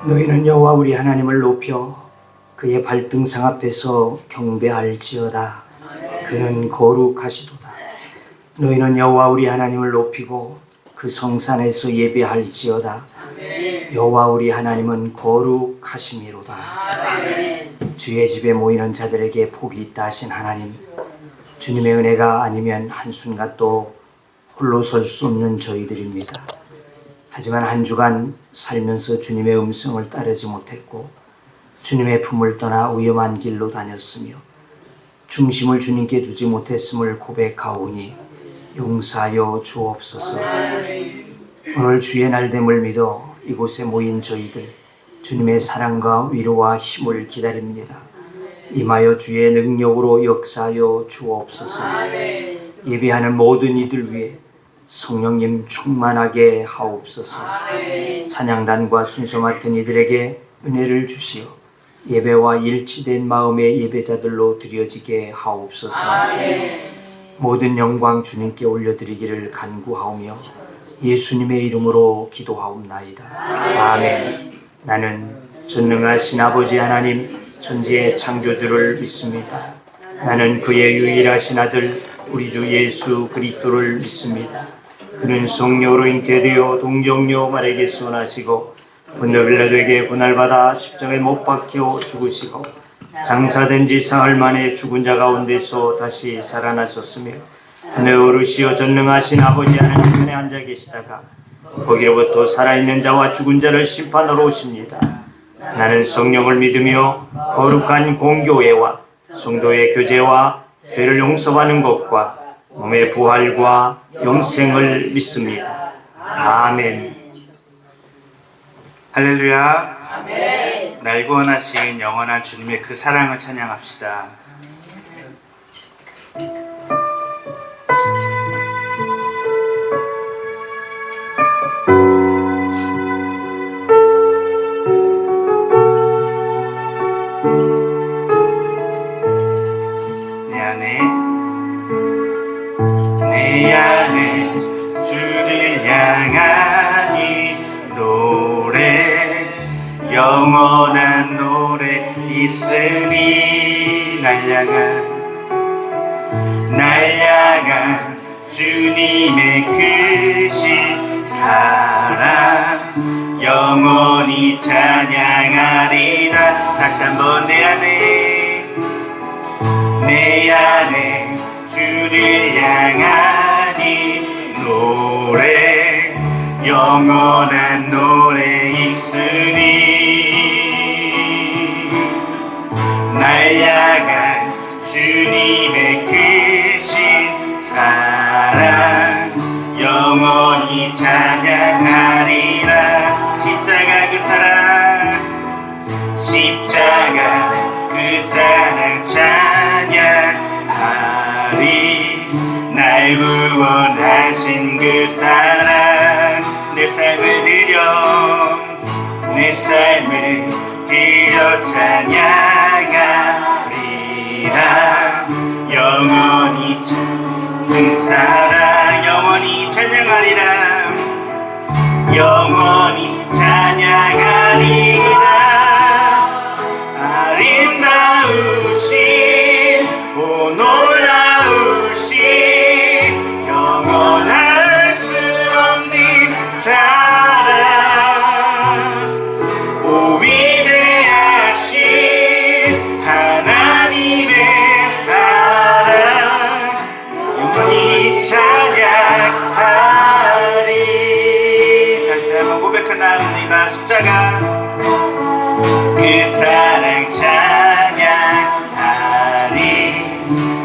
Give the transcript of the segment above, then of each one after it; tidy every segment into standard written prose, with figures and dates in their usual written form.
너희는 여호와 우리 하나님을 높여 그의 발등상 앞에서 경배할지어다. 그는 거룩하시도다. 너희는 여호와 우리 하나님을 높이고 그 성산에서 예배할지어다. 여호와 우리 하나님은 거룩하심이로다. 주의 집에 모이는 자들에게 복이 있다 하신 하나님, 주님의 은혜가 아니면 한순간도 홀로 설 수 없는 저희들입니다. 하지만 한 주간 살면서 주님의 음성을 따르지 못했고 주님의 품을 떠나 위험한 길로 다녔으며 중심을 주님께 두지 못했음을 고백하오니 용서하여 주옵소서. 오늘 주의 날됨을 믿어 이곳에 모인 저희들 주님의 사랑과 위로와 힘을 기다립니다. 임하여 주의 능력으로 역사하여 주옵소서. 예배하는 모든 이들 위해 성령님 충만하게 하옵소서. 찬양단과 순서 맡은 이들에게 은혜를 주시어 예배와 일치된 마음의 예배자들로 드려지게 하옵소서. 모든 영광 주님께 올려드리기를 간구하오며 예수님의 이름으로 기도하옵나이다. 아멘. 나는 전능하신 아버지 하나님 천지의 창조주를 믿습니다. 나는 그의 유일하신 아들 우리 주 예수 그리스도를 믿습니다. 그는 성령으로 잉태되어 동정녀 마리아에게서 나시고 본토 빌라도에게 분할받아 십자가에 못 박혀 죽으시고 장사된 지 사흘 만에 죽은 자 가운데서 다시 살아나셨으며 하늘에 오르시어 전능하신 아버지 하나님 편에 앉아 계시다가 거기로부터 살아있는 자와 죽은 자를 심판하러 오십니다. 나는 성령을 믿으며 거룩한 공교회와 성도의 교제와 죄를 용서받는 것과 몸의 부활과 영생을 믿습니다. 아멘. 할렐루야. 아멘. 날 구원하신 영원한 주님의 그 사랑을 찬양합시다. 내 안에 주를 향한 이 노래 영원한 노래 있으니 날 향한 주님의 크신 사랑 영원히 찬양하리라. 다시 한번 내 안에 주를 향한 이 노래 영원한 노래 있으니 날 향한 주님의 크신 사랑 영원히 찬양하리라. 십자가 그 사랑 찬양하리. 날 구원하신 그 사랑 내 삶을 드려 찬양하리라. 영원히 그 사랑 영원히 찬양하리라. 영원히 찬양하리라. 아름다우신 오 놀라우신 영원할 수 없는 사랑 오 위대하신 하나님의 사랑 영원히 찬양하리. 다시 한번 고백하나옵니다. 십자가 그 사랑 찬양하리.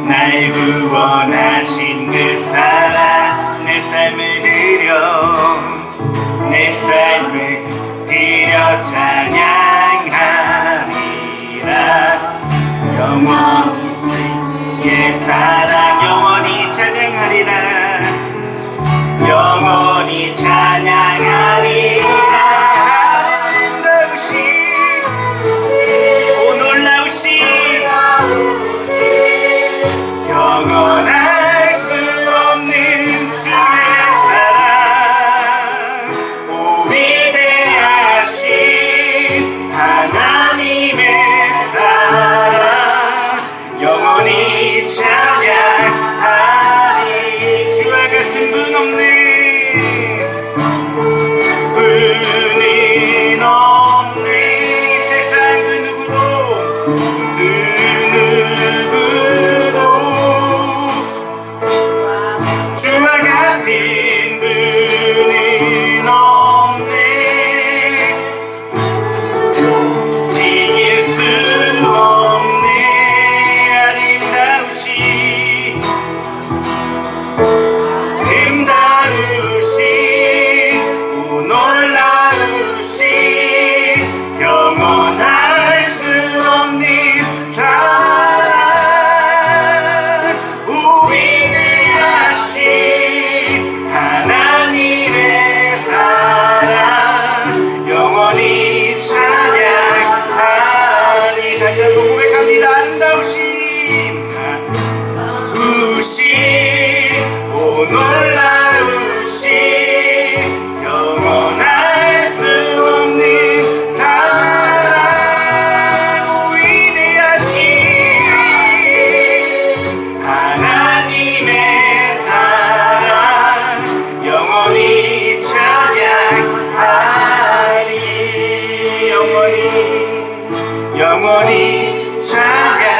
날 구원하신 그 사랑 내 삶을 드려 찬양하리라. 영원히 사랑 영원히 찬양하리라. 영원히 찬양하리라. 영원할 수 없는 주의 사랑 오 위대하신 은인 없네 세상 그 누구도 그 누구도 주와 같은 분은 없네 이길 수 없네 아름다우신 오 놀라우신 영원할 수 없는 사랑 오 위대하신 하나님의 사랑 영원히 찬양하리 다시 한번 고백합니다 아름다우신 오 놀라우신 영원할 수 없는 사랑 오 위대하신 하나님의 사랑 영원히 찬양하리 영원히 찬양하리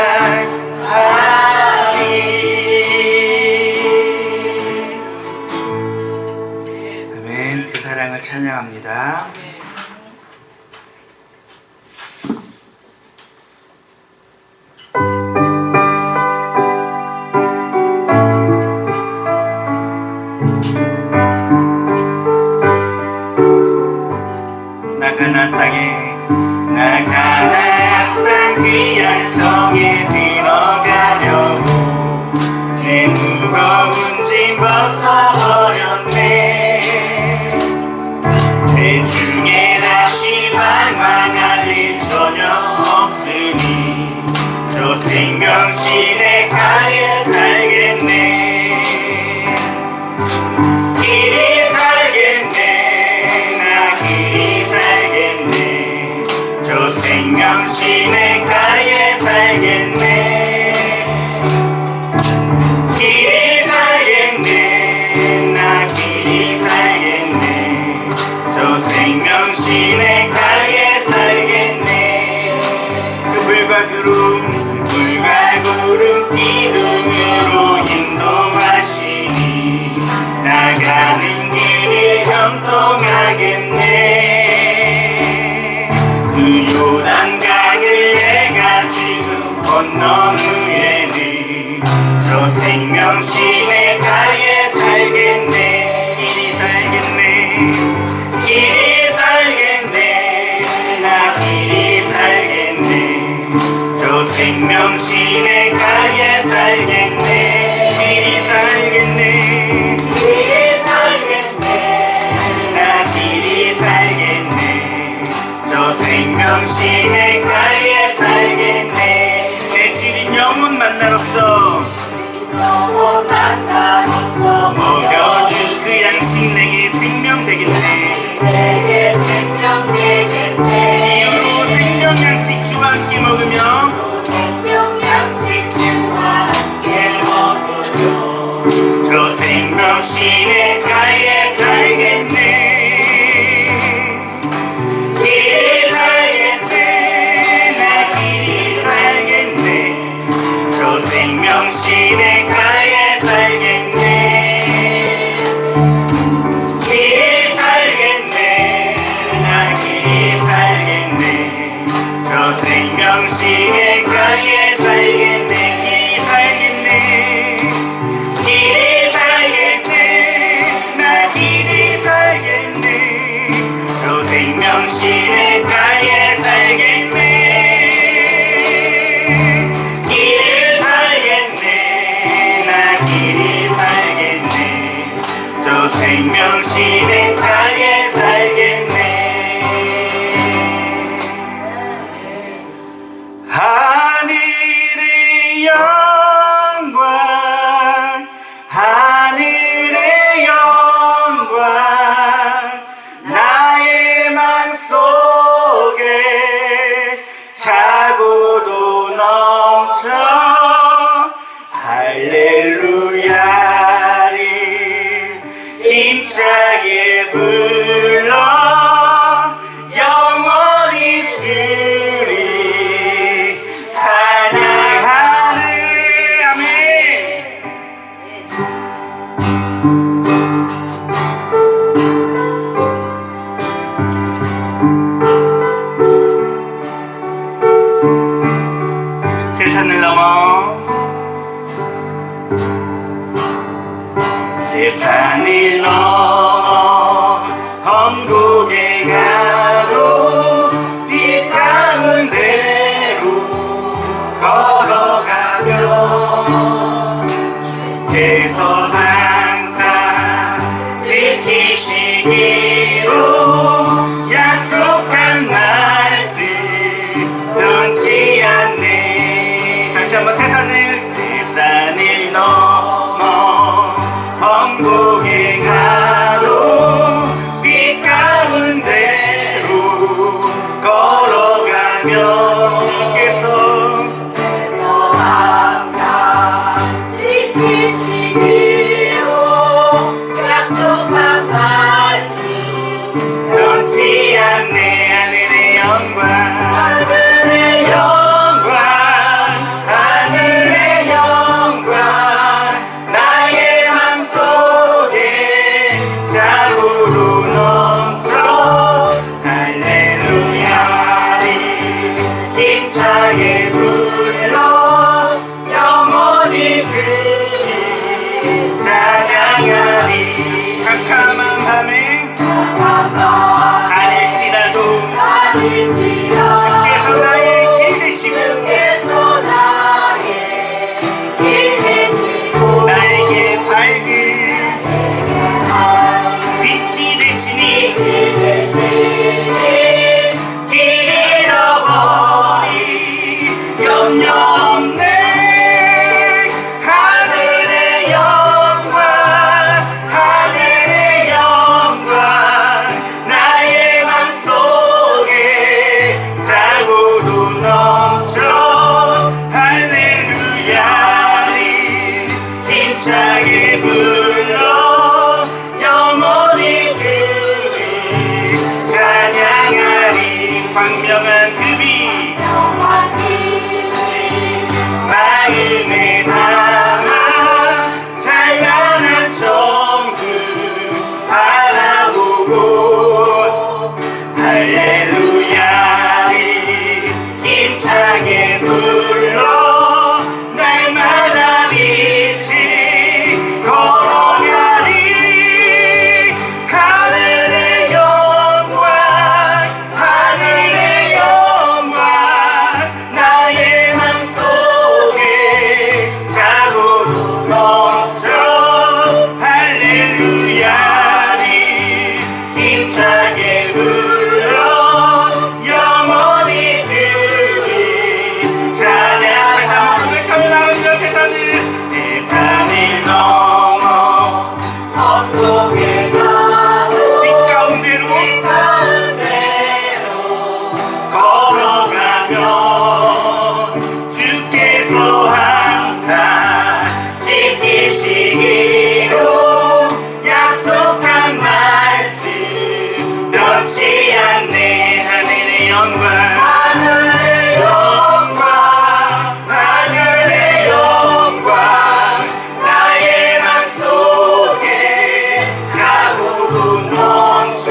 아멘. 그 사랑을 찬양합니다. 나가나 땅 귀한 성에 들어가려고 내 무거운 짐 벗어버렸네 대중에 다시 방황할 일 전혀 없으니 저 생명신의 가에 살겠네 길이 살겠네 나 길이 살겠네 저 생명신의 가에 살겠네 길이 살겠네 나 길이 살겠네 저 생명신의 가에 살겠네 그 불과 구름 기둥으로 인도하시니 나가는 길을 형통하겠네 그 요단강을 내가 지금 건넌 후에는 저 생명신의 가에 살겠네 길이 살겠네 길이 살겠네 나 길이 살겠네 저 생명신의 가에 살겠네 길이 살겠네 길이 살겠네 나 길이 살겠네 저 생명신의 가에 살겠네 내 주인 영혼 만나로써 먹여줄 그 양식 내게 생명 되겠네 이후로 생명 양식 주와 함께 먹으며 저 생명신의 가에 살겠네 길이 살겠네 나 길이 살겠네 저 생명신의 가에 살겠네 길이 살겠네 나 길이 살겠네 저 생명신의 가에 살겠네 길이 살겠네 길이 살겠네 나 길이 살겠네 저 생명신의 가에 살겠네 길이 살겠네 나 길이 살겠네 저 생명신의 가에 살겠네 하늘의 영광 하늘의 영광 나의 맘속에 차고도 넘쳐 할렐루야를 힘차게 불러 영원히 주리 찬양하네. 아멘. 대산을 넘어 대산을 넘어 언곡에 가도 빛 가운데로 걸어가며 주께서 항상 지키시기로 약속한 말씀 변치 않네. 다시 한번 대산을 넘어 언곡에 가도 빛 가운데로 걸어가며 주께서 항상 지키시기로 약속한 말씀 변치 않네. 하늘의 영광 하늘의 영광 하늘의 영광 나의 맘속에 자고로 넘쳐 할렐루야리 힘차게 불러 영원히 주님 찬양하리. 캄캄한 밤에 아닐지라도 주께서 나의 길 되시고 주께서 나의 길 되시고 나에게 밝은 빛이 되시니 길 잃어버리 염려 없네. 하늘의 영광 하늘의 영광 나의 맘속에 자고도 넘쳐 할렐루야리 힘차게 불러 영원히 주님 찬양하리. 광명한 그비 마음에 담아 찬란한 천국 바라보고 할렐루야리 힘차게 불러 날마다 빛이 걸어가리. 하늘의 영광 하늘의 영광 나의 맘속에 자고로 넘쳐 할렐루야리 힘차게 불러 영원히 주님 찬양. 다시 한번 고백하며 나가시죠. 대산을 넘어 언덕에 가도 빛 가운데로 걸어가며 주께서 항상 지키시기로 약속한 말씀 변치 않네. 하늘의 영광 하늘의 영광 하늘의 영광 나의 맘속에 자고도 넘쳐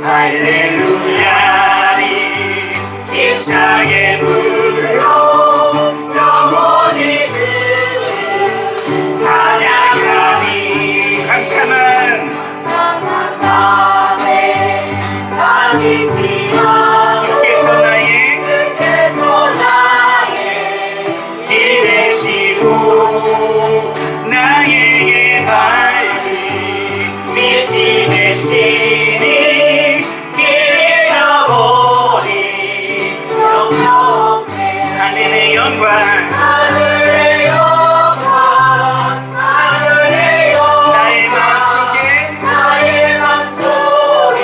할렐루야리 힘차게 불러 영원히 주님 찬양하리. 캄캄한 밤에 가득히나 주께서 나의 길 되시고 나에게 밝은 빛이 되시니 길 잃어버리 하늘의 영광 하늘의 영광 하늘의 영광 나의 마음속에 나의 맘속에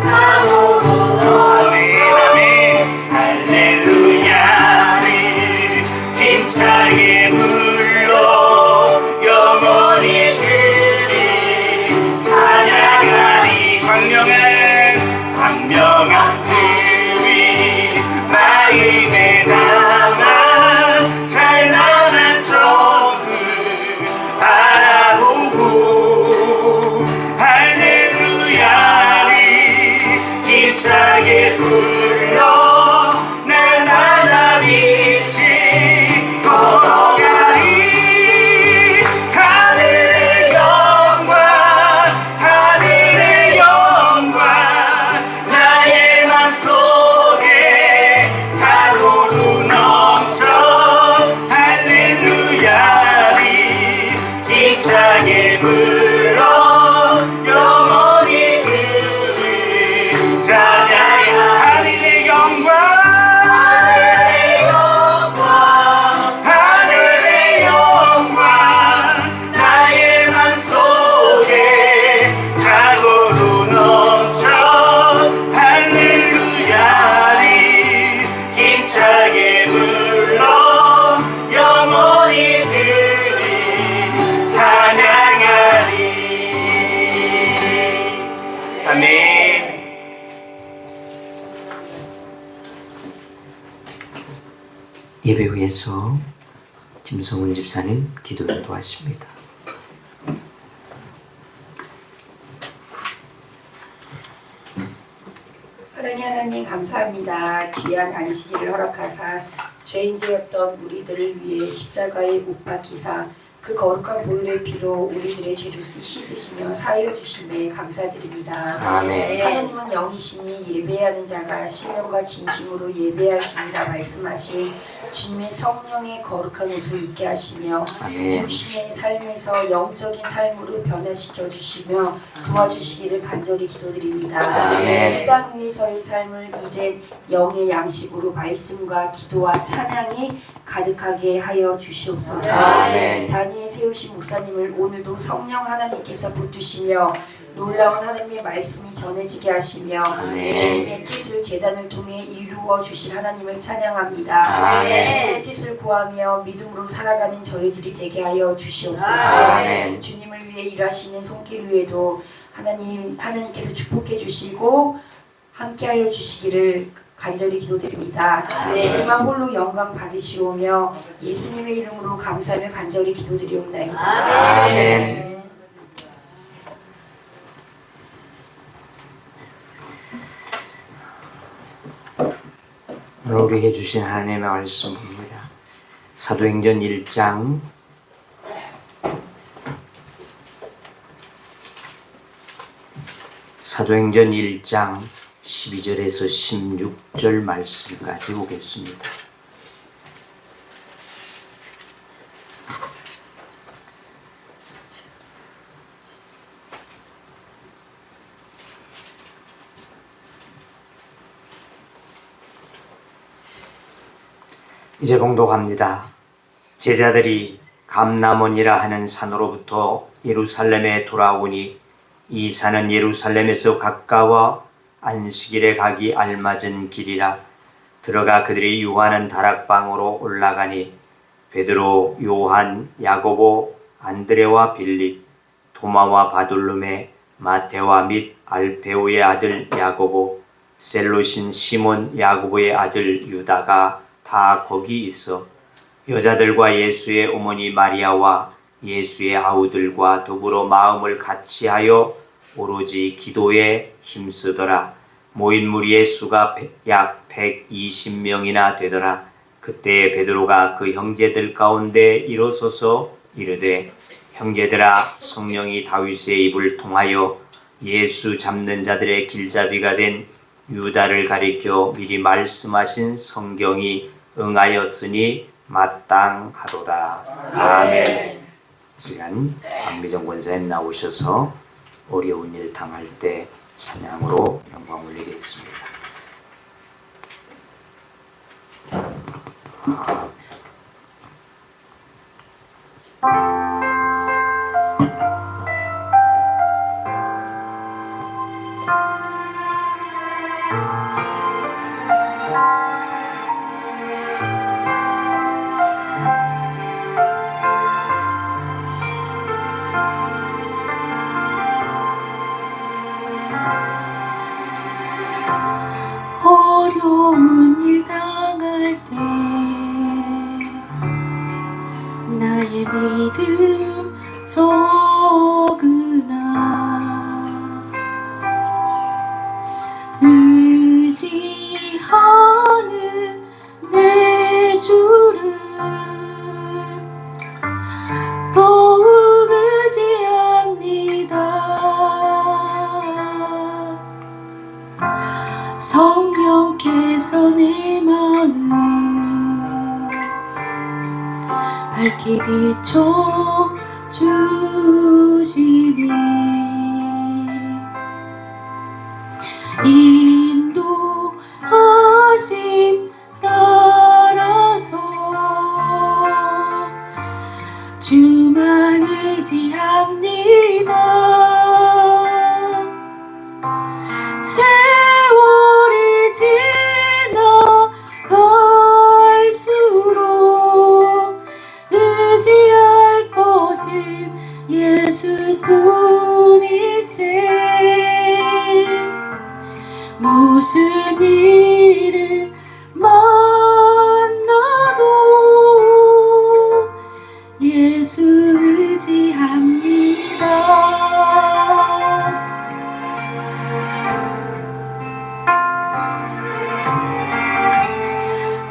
가고도 아멘 아멘 할렐루야리 힘차게 불러 영원히 주님 아멘. 예배 후에서 김성훈 집사님 기도를 도하십니다. 사랑의 하나님 감사합니다. 귀한 안식일을 허락하사 죄인 되었던 우리들을 위해 십자가에 못 박히사 그 거룩한 보혈의 피로 우리들의 죄를 씻으시며 사하여 주심에 감사드립니다. 아멘. 하나님은 영이시니 예배하는 자가 신령과 진심으로 예배할지니라 말씀하신 주님의 성령의 거룩한 옷을 입게 하시며 아멘. 육신의 삶에서 영적인 삶으로 변화시켜 주시며 도와주시기를 간절히 기도드립니다. 아멘. 이 땅 위에서의 삶을 이제 영의 양식으로 말씀과 기도와 찬양이 가득하게 하여 주시옵소서. 아멘. 단위에 세우신 목사님을 오늘도 성령 하나님께서 붙드시며 놀라운 하나님의 말씀이 전해지게 하시며 아멘. 주님의 뜻을 제단을 통해 이루어 주실 하나님을 찬양합니다. 아멘. 주님의 뜻을 구하며 믿음으로 살아가는 저희들이 되게 하여 주시옵소서. 아멘. 주님을 위해 일하시는 손길 위에도 하나님께서 축복해 주시고 함께하여 주시기를 간절히 기도드립니다. 주님만 홀로 영광 받으시오며 예수님의 이름으로 감사하며 간절히 기도드리옵나이다. 아멘. 오늘 우리에게 주신 하나님의 말씀입니다. 사도행전 1장 12절에서 16절 말씀까지 보겠습니다. 이제 봉독합니다. 제자들이 감람원이라 하는 산으로부터 예루살렘에 돌아오니 이 산은 예루살렘에서 가까워 안식일에 가기 알맞은 길이라. 들어가 그들이 유하는 다락방으로 올라가니 베드로, 요한, 야고보, 안드레와 빌립, 도마와 바돌로메, 마테와 및 알페오의 아들 야고보, 셀롯인 시몬 야고보의 아들 유다가 다 거기 있어 여자들과 예수의 어머니 마리아와 예수의 아우들과 더불어 마음을 같이하여 오로지 기도에 힘쓰더라. 모인 무리의 수가 약 120명이나 되더라. 그때 베드로가 그 형제들 가운데 일어서서 이르되, 형제들아, 성령이 다윗의 입을 통하여 예수 잡는 자들의 길잡이가 된 유다를 가리켜 미리 말씀하신 성경이 응하였으니 마땅하도다. 아멘. 시간 박미정 권사님 나오셔서 어려운 일 당할 때 찬양으로 영광 올리겠습니다. 어려운 일 당할 때 나의 믿음 적으나 의지하는 내 주를 더욱 의지합니다. 성령께서 내 마음 밝게 비춰 주시니 인도하심 따라서 주만 의지합니다. 세월이 지나갈수록 의지할 것은 예수뿐일세. 무슨 일을 만나도 예수 의지합니다.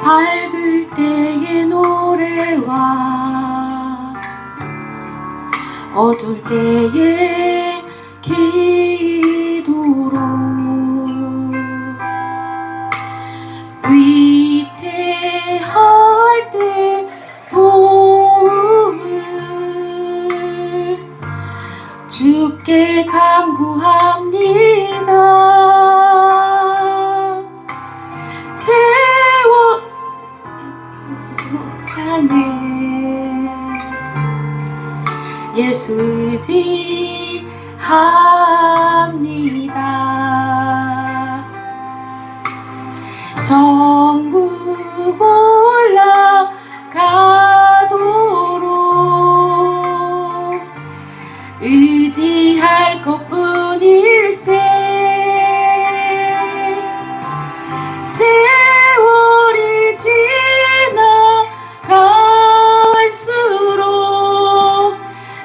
밝을 때의 노래와 어두울 때의 기도로 위태할 때 도움을 주께 간구합니다. 세워 사네 예수 의지합니다. 천국 올라가도록 의지할 것뿐일세. 세월이 지나갈수록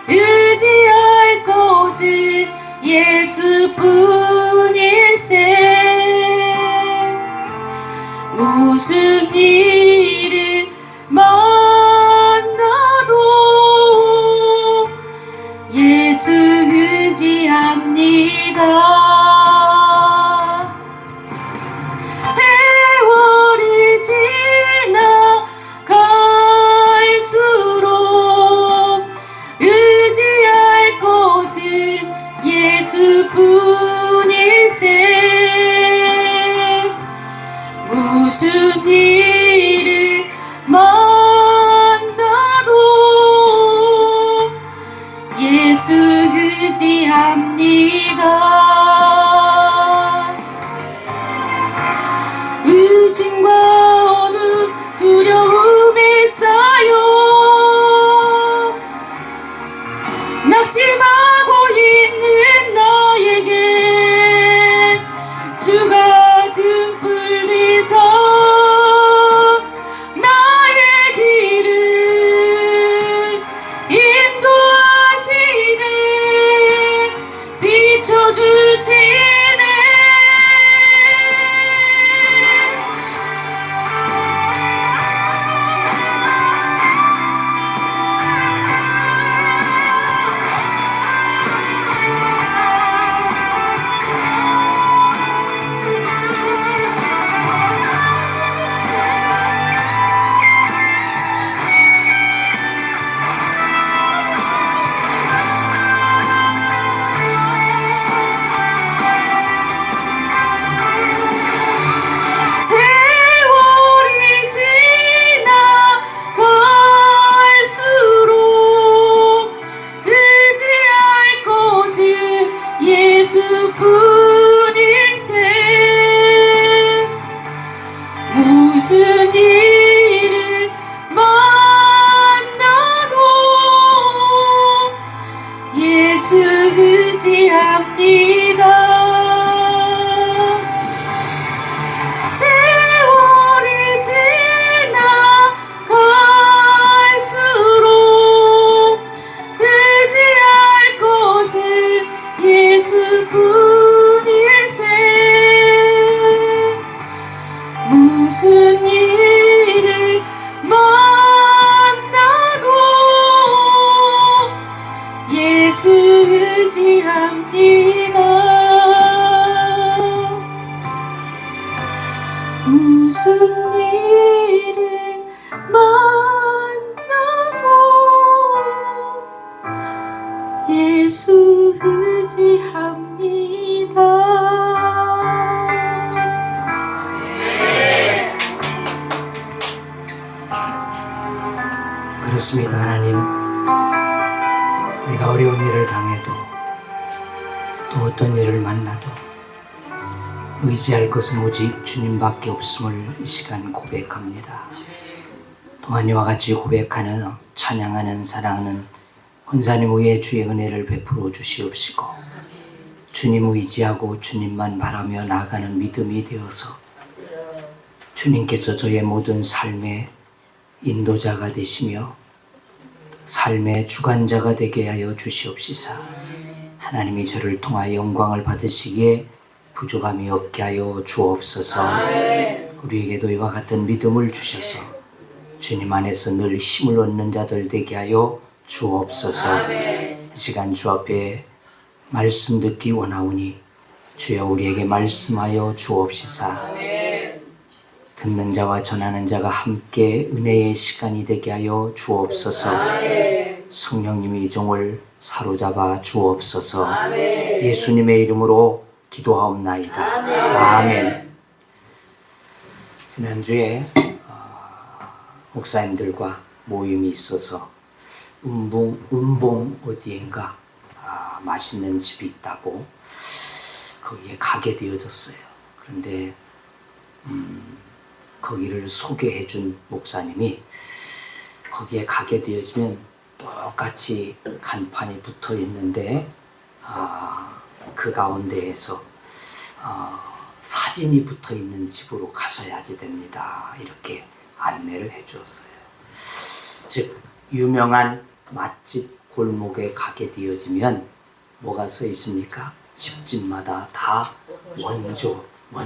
의지할 것은 예수뿐일세. 무슨 일을 만나도 예수 의지합니다. 세월이 지나갈수록 의지할 것은 예수뿐일세. 무슨 일을 만나도 예수 의지합니다. 의심과 어둠 두려움에 쌓여 낙심하고 있는 나에게 주가 등불 비서 나의 길을 인도하시네. 비춰주시네. 세월이 지나갈수록 의지할 것은 예수뿐일세. 무슨 일을 만나도 예수 의지합니다. 세월이 지나갈수록 의지할 것은 예수뿐일세. 무슨 일을 만나도 예수 의지합니다. 무슨 일을 만나도 예수 의지합니다. 그렇습니다. 하나님, 우리가 어려운 일을 당해도 또 어떤 일을 만나도 의지할 것은 오직 주님밖에 없음을 이 시간 고백합니다. 또한 이와 같이 고백하는, 찬양하는, 사랑하는 권사님 위에 주의 은혜를 베풀어 주시옵시고 주님 의지하고 주님만 바라며 나아가는 믿음이 되어서 주님께서 저의 모든 삶의 인도자가 되시며 삶의 주관자가 되게 하여 주시옵시사. 하나님이 저를 통하여 영광을 받으시기에 부족함이 없게 하여 주옵소서. 우리에게도 이와 같은 믿음을 주셔서 주님 안에서 늘 힘을 얻는 자들 되게 하여 주옵소서. 이 시간 주 앞에 말씀 듣기 원하오니 주여 우리에게 말씀하여 주옵시사. 듣는 자와 전하는 자가 함께 은혜의 시간이 되게 하여 주옵소서. 성령님이 이 종을 사로잡아 주옵소서. 예수님의 이름으로 기도하옵나이다. 아멘. 지난주에 목사님들과 모임이 있어서 은봉 어디인가 맛있는 집이 있다고 거기에 가게 되어졌어요. 그런데 거기를 소개해 준 목사님이 거기에 가게 되어지면 똑같이 간판이 붙어 있는데 그 가운데에서 사진이 붙어 있는 집으로 가셔야지 됩니다. 이렇게 안내를 해 주었어요. 즉 유명한 맛집 골목에 가게 되어지면 뭐가 써 있습니까? 집집마다 다 원조 써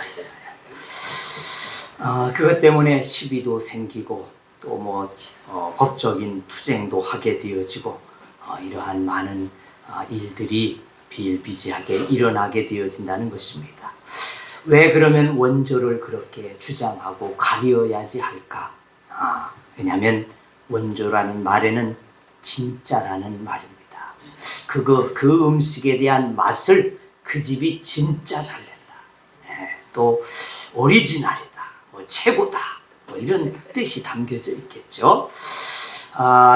있어요. 그것 때문에 시비도 생기고 또 법적인 투쟁도 하게 되어지고 이러한 많은 일들이 비일비재하게 일어나게 되어진다는 것입니다. 왜 그러면 원조를 그렇게 주장하고 가려야지 할까? 왜냐하면 원조라는 말에는 진짜라는 말입니다. 그 음식에 대한 맛을 그 집이 진짜 잘 낸다. 또 오리지널이다. 최고다. 이런 뜻이 담겨져 있겠죠.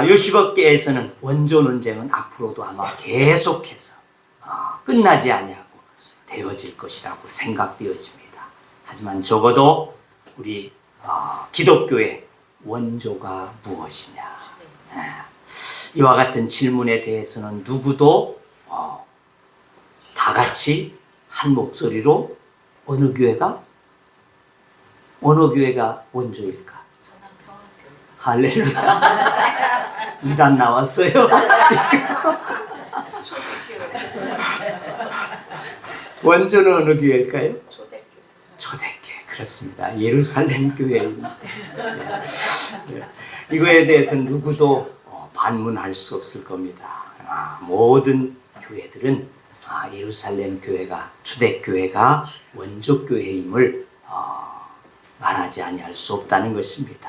요식업계에서는 원조 논쟁은 앞으로도 아마 계속해서 끝나지 아니하고 되어질 것이라고 생각되어집니다. 하지만 적어도 우리 기독교의 원조가 무엇이냐? 이와 같은 질문에 대해서는 누구도 다 같이 한 목소리로 어느 교회가 원조일까? 할렐루야. 이단 나왔어요. 원조는 어느 교회일까요? 초대교회. 그렇습니다. 예루살렘 교회입니다. 이거에 대해서는 누구도 반문할 수 없을 겁니다. 모든 교회들은 예루살렘 교회가 초대교회가 원조교회임을 말하지 아니할 수 없다는 것입니다.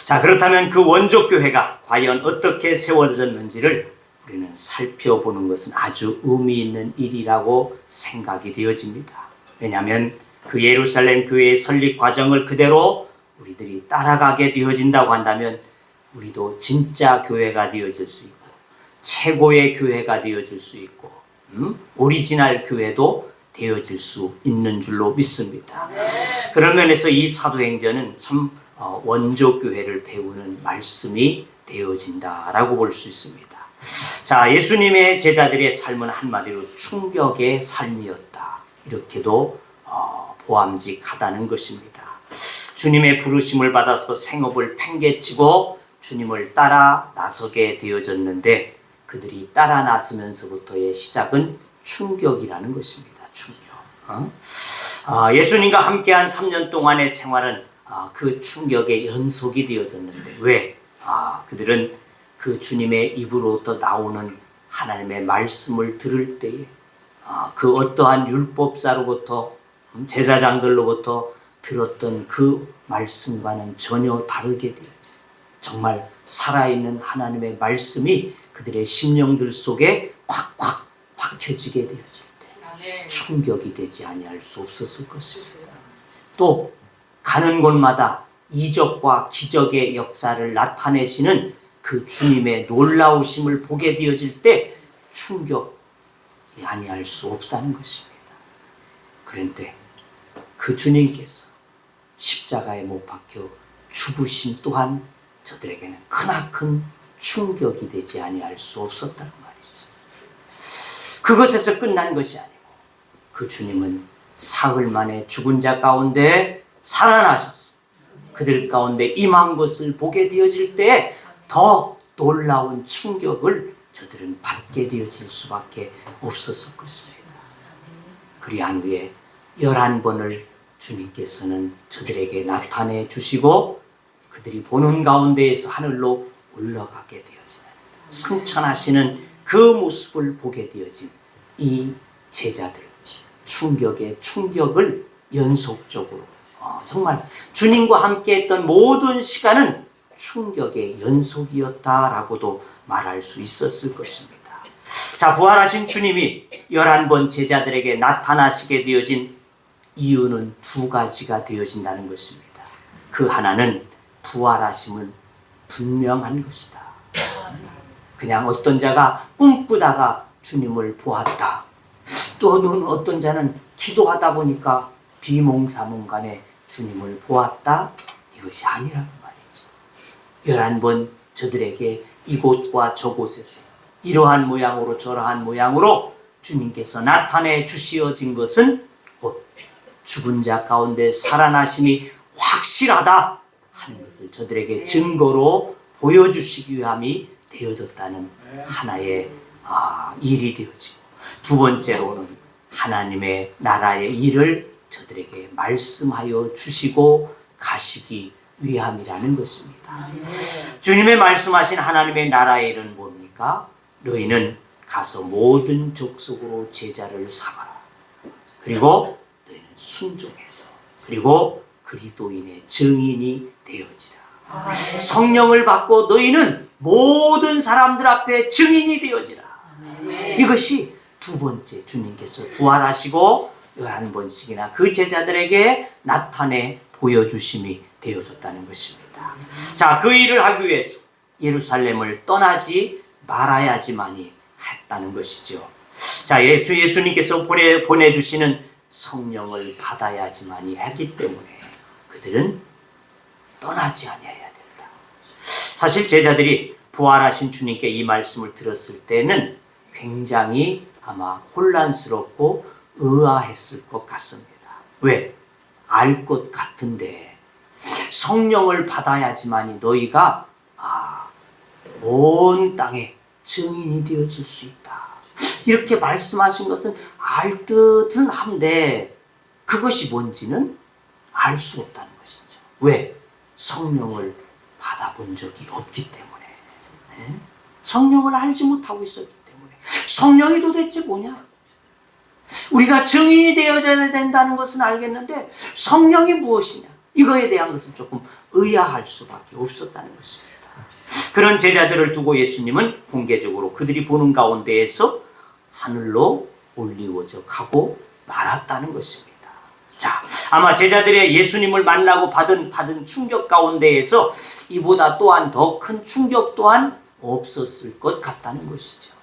자, 그렇다면 그 원조교회가 과연 어떻게 세워졌는지를 우리는 살펴보는 것은 아주 의미 있는 일이라고 생각이 되어집니다. 왜냐하면 그 예루살렘 교회의 설립 과정을 그대로 우리들이 따라가게 되어진다고 한다면 우리도 진짜 교회가 되어질 수 있고 최고의 교회가 되어질 수 있고 오리지널 교회도 되어질 수 있는 줄로 믿습니다. 그런 면에서 이 사도행전은 참 원조교회를 배우는 말씀이 되어진다라고 볼 수 있습니다. 자, 예수님의 제자들의 삶은 한마디로 충격의 삶이었다. 이렇게도 보암직하다는 것입니다. 주님의 부르심을 받아서 생업을 팽개치고 주님을 따라 나서게 되어졌는데 그들이 따라 나서면서부터의 시작은 충격이라는 것입니다. 충격. 예수님과 함께한 3년 동안의 생활은 그 충격의 연속이 되어졌는데 왜? 그들은 그 주님의 입으로부터 나오는 하나님의 말씀을 들을 때에 그 어떠한 율법사로부터 제사장들로부터 들었던 그 말씀과는 전혀 다르게 되었지. 정말 살아있는 하나님의 말씀이 그들의 심령들 속에 콱콱 박혀지게 되어질 때 충격이 되지 아니할 수 없었을 것입니다. 또 가는 곳마다 이적과 기적의 역사를 나타내시는 그 주님의 놀라우심을 보게 되어질 때 충격이 아니할 수 없다는 것입니다. 그런데 그 주님께서 십자가에 못 박혀 죽으심 또한 저들에게는 크나큰 충격이 되지 아니할 수 없었다는 말이죠. 그것에서 끝난 것이 아니고 그 주님은 사흘 만에 죽은 자 가운데 살아나셔서 그들 가운데 임한 것을 보게 되어질 때 더 놀라운 충격을 저들은 받게 되어질 수밖에 없었을 것입니다. 그리한 후에 11번을 주님께서는 저들에게 나타내 주시고 그들이 보는 가운데에서 하늘로 올라가게 되어지는 승천하시는 그 모습을 보게 되어진 이 제자들, 충격의 충격을 연속적으로 정말 주님과 함께 했던 모든 시간은 충격의 연속이었다라고도 말할 수 있었을 것입니다. 자, 부활하신 주님이 11번 제자들에게 나타나시게 되어진 이유는 두 가지가 되어진다는 것입니다. 그 하나는 부활하심은 분명한 것이다. 그냥 어떤 자가 꿈꾸다가 주님을 보았다. 또는 어떤 자는 기도하다 보니까 비몽사몽간에 주님을 보았다. 이것이 아니라고 말이죠. 11번 저들에게 이곳과 저곳에서 이러한 모양으로 저러한 모양으로 주님께서 나타내 주시어진 것은 곧 죽은 자 가운데 살아나심이 확실하다 하는 것을 저들에게 증거로 보여주시기 위함이 되어졌다는 하나의 일이 되어지고, 두 번째로는 하나님의 나라의 일을 저들에게 말씀하여 주시고 가시기 위함이라는 것입니다. 주님의 말씀하신 하나님의 나라의 일은 뭡니까? 너희는 가서 모든 족속으로 제자를 삼아라. 그리고 너희는 순종해서 그리고 그리스도인의 증인이 되어지라. 성령을 받고 너희는 모든 사람들 앞에 증인이 되어지라. 이것이 두 번째 주님께서 부활하시고 11번씩이나 그 제자들에게 나타내 보여주심이 되어졌다는 것입니다. 자, 그 일을 하기 위해서 예루살렘을 떠나지 말아야지만이 했다는 것이죠. 자, 주 예수님께서 보내주시는 성령을 받아야지만이 했기 때문에 그들은 떠나지 아니해야 된다. 사실 제자들이 부활하신 주님께 이 말씀을 들었을 때는 굉장히 아마 혼란스럽고 의아했을 것 같습니다. 왜? 알 것 같은데 성령을 받아야지만이 너희가 온 땅에 증인이 되어질 수 있다. 이렇게 말씀하신 것은 알 듯은 한데 그것이 뭔지는 알 수 없다는 것이죠. 왜? 성령을 받아본 적이 없기 때문에. 성령을 알지 못하고 있었기 때문에. 성령이 도대체 뭐냐? 우리가 증인이 되어져야 된다는 것은 알겠는데 성령이 무엇이냐? 이거에 대한 것은 조금 의아할 수밖에 없었다는 것입니다. 그런 제자들을 두고 예수님은 공개적으로 그들이 보는 가운데에서 하늘로 올리워져 가고 말았다는 것입니다. 자, 아마 제자들의 예수님을 만나고 받은 충격 가운데에서 이보다 또한 더 큰 충격 또한 없었을 것 같다는 것이죠.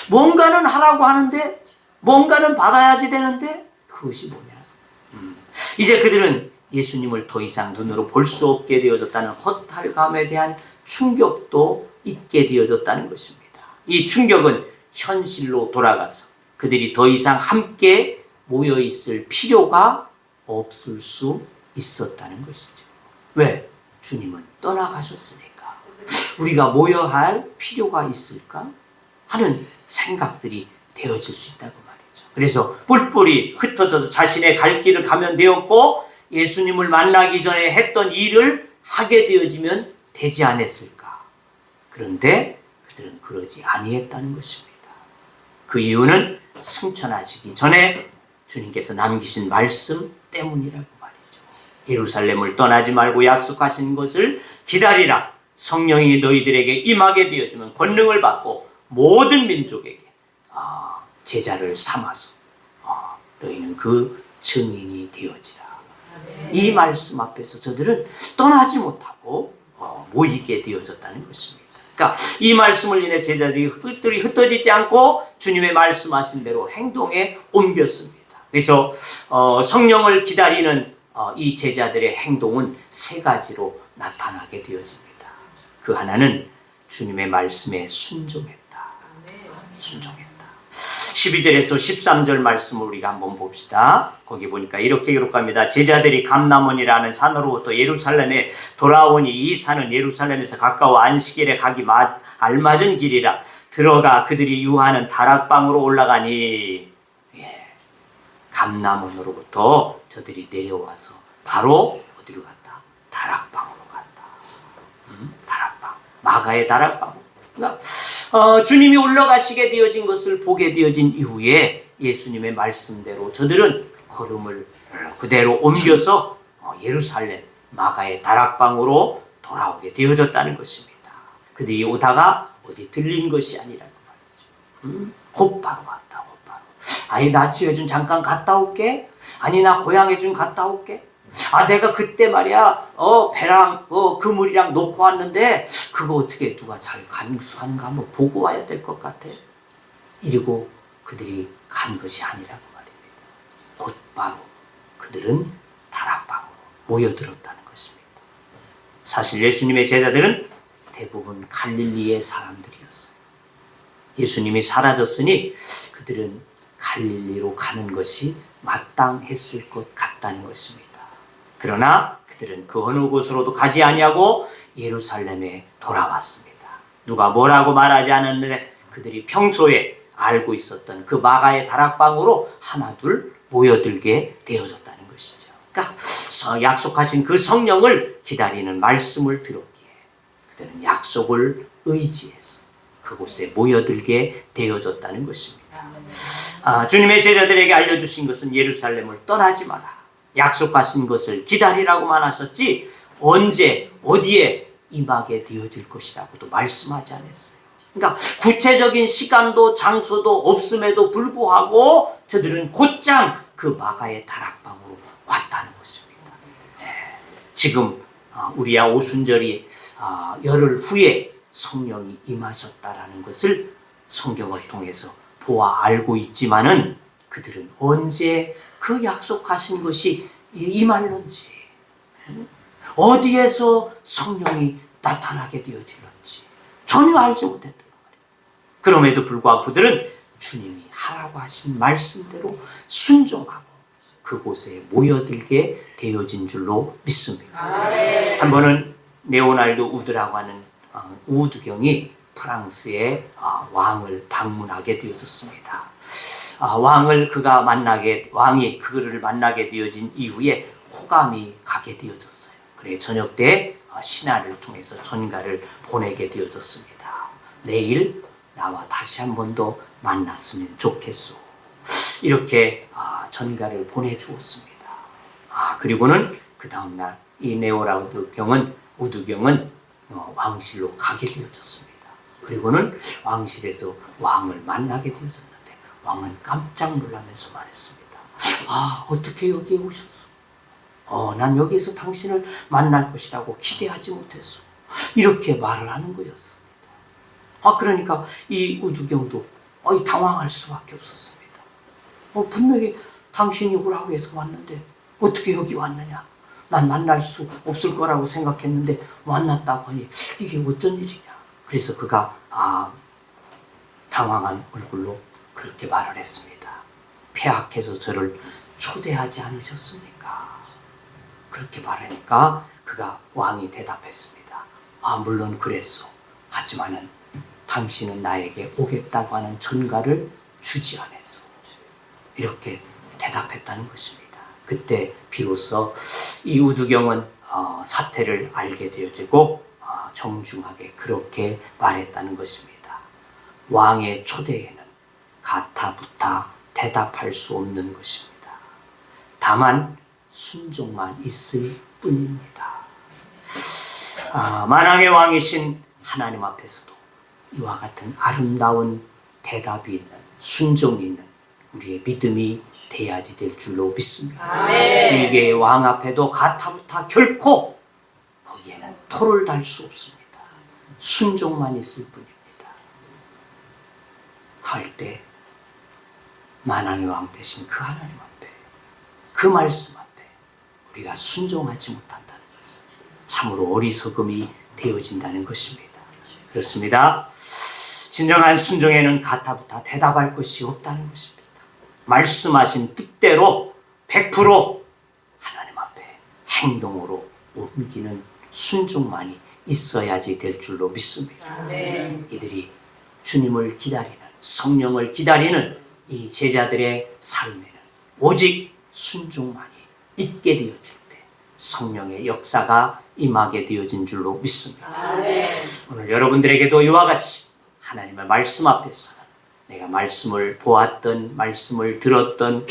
뭔가는 하라고 하는데 뭔가는 받아야지 되는데 그것이 뭐냐? 이제 그들은 예수님을 더 이상 눈으로 볼 수 없게 되어졌다는 허탈감에 대한 충격도 있게 되어졌다는 것입니다. 이 충격은 현실로 돌아가서 그들이 더 이상 함께 모여 있을 필요가 없을 수 있었다는 것이죠. 왜? 주님은 떠나가셨으니까. 우리가 모여 할 필요가 있을까? 하는 생각들이 되어질 수 있다고 말이죠. 그래서 뿔뿔이 흩어져서 자신의 갈 길을 가면 되었고 예수님을 만나기 전에 했던 일을 하게 되어지면 되지 않았을까? 그런데 그들은 그러지 아니했다는 것입니다. 그 이유는 승천하시기 전에 주님께서 남기신 말씀 때문이라고 말이죠. 예루살렘을 떠나지 말고 약속하신 것을 기다리라. 성령이 너희들에게 임하게 되어지면 권능을 받고 모든 민족에게 제자를 삼아서 너희는 그 증인이 되어지라. 이 말씀 앞에서 저들은 떠나지 못하고 모이게 되어졌다는 것입니다. 그러니까 이 말씀을 인해 제자들이 흩어지지 않고 주님의 말씀하신 대로 행동에 옮겼습니다. 그래서 성령을 기다리는 이 제자들의 행동은 세 가지로 나타나게 되어집니다. 그 하나는 주님의 말씀에 순종했다. 순종했다. 12절에서 13절 말씀을 우리가 한번 봅시다. 거기 보니까 이렇게 기록합니다. 제자들이 감람원이라는 산으로부터 예루살렘에 돌아오니 이 산은 예루살렘에서 가까워 안식일에 가기 알맞은 길이라. 들어가 그들이 유하는 다락방으로 올라가니, 감람원으로부터 저들이 내려와서 바로 어디로 갔다? 다락방으로 갔다. 다락방, 마가의 다락방. 그러니까 주님이 올라가시게 되어진 것을 보게 되어진 이후에 예수님의 말씀대로 저들은 걸음을 그대로 옮겨서 예루살렘 마가의 다락방으로 돌아오게 되어졌다는 것입니다. 그들이 오다가 어디 들린 것이 아니라는 말이죠. 곧바로 왔다, 곧바로. 아니, 나 집에 좀 잠깐 갔다 올게. 아니, 나 고향에 좀 갔다 올게. 아, 내가 그때 말이야, 배랑, 그물이랑 놓고 왔는데, 그거 어떻게 누가 잘 간수하는가 한번 보고 와야 될 것 같아. 이러고 그들이 간 것이 아니라고 말입니다. 곧바로 그들은 다락방으로 모여들었다는 것입니다. 사실 예수님의 제자들은 대부분 갈릴리의 사람들이었어요. 예수님이 사라졌으니 그들은 갈릴리로 가는 것이 마땅했을 것 같다는 것입니다. 그러나 그들은 그 어느 곳으로도 가지 아니하고 예루살렘에 돌아왔습니다. 누가 뭐라고 말하지 않았는데 그들이 평소에 알고 있었던 그 마가의 다락방으로 하나둘 모여들게 되어졌다는 것이죠. 그러니까 약속하신 그 성령을 기다리는 말씀을 들었기에 그들은 약속을 의지해서 그곳에 모여들게 되어졌다는 것입니다. 주님의 제자들에게 알려주신 것은 예루살렘을 떠나지 마라, 약속하신 것을 기다리라고만 하셨지 언제 어디에 임하게 되어질 것이라고도 말씀하지 않았어요. 그러니까 구체적인 시간도 장소도 없음에도 불구하고 저들은 곧장 그 마가의 다락방으로 왔다는 것입니다. 지금 우리야 오순절이 열흘 후에 성령이 임하셨다라는 것을 성경을 통해서 보아 알고 있지만은 그들은 언제 그 약속하신 것이 임할런지, 어디에서 성령이 나타나게 되어질런지 전혀 알지 못했단 말이에요. 그럼에도 불구하고 그들은 주님이 하라고 하신 말씀대로 순종하고 그곳에 모여들게 되어진 줄로 믿습니다. 한 번은 레오날드 우드라고 하는 우드경이 프랑스의 왕을 방문하게 되어졌습니다. 왕이 그를 만나게 되어진 이후에 호감이 가게 되어졌어요. 그래 저녁 때 신하를 통해서 전가를 보내게 되어졌습니다. 내일 나와 다시 한 번 더 만났으면 좋겠소. 이렇게 전가를 보내주었습니다. 그리고는 그 다음날 이 우드경은 왕실로 가게 되어졌습니다. 그리고는 왕실에서 왕을 만나게 되어졌는데 왕은 깜짝 놀라면서 말했습니다. 어떻게 여기에 오셨소? 난 여기에서 당신을 만날 것이라고 기대하지 못했소. 이렇게 말을 하는 거였습니다. 그러니까 이 우두경도 당황할 수밖에 없었습니다. 분명히 당신이 오라고 해서 왔는데 어떻게 여기 왔느냐? 난 만날 수 없을 거라고 생각했는데 만났다고 하니 이게 어쩐 일이냐? 그래서 그가 당황한 얼굴로 그렇게 말을 했습니다. 폐하께서 저를 초대하지 않으셨습니까? 그렇게 말하니까 그가 왕이 대답했습니다. 물론 그랬소. 하지만은 당신은 나에게 오겠다고 하는 전가를 주지 않았소. 이렇게 대답했다는 것입니다. 그때 비로소 이 우두경은 사태를 알게 되어지고 정중하게 그렇게 말했다는 것입니다. 왕의 초대에는 가타부타 대답할 수 없는 것입니다. 다만 순종만 있을 뿐입니다. 만왕의 왕이신 하나님 앞에서도 이와 같은 아름다운 대답이 있는, 순종이 있는 우리의 믿음이 돼야지 될 줄로 믿습니다. 일개의 왕 앞에도 가타부타 결코 거기에는 토를 달 수 없습니다. 순종만 있을 뿐입니다. 할 때 만왕의 왕 되신 그 하나님 앞에, 그 말씀 앞에 우리가 순종하지 못한다는 것은 참으로 어리석음이 되어진다는 것입니다. 그렇습니다. 진정한 순종에는 가타부타 대답할 것이 없다는 것입니다. 말씀하신 뜻대로 100% 하나님 앞에 행동으로 옮기는 순종만이 있어야지 될 줄로 믿습니다. 이들이 주님을 기다리는, 성령을 기다리는 이 제자들의 삶에는 오직 순종만이 있게 되어질 때 성령의 역사가 임하게 되어진 줄로 믿습니다. 오늘 여러분들에게도 이와 같이 하나님의 말씀 앞에서는 내가 말씀을 보았던, 말씀을 들었던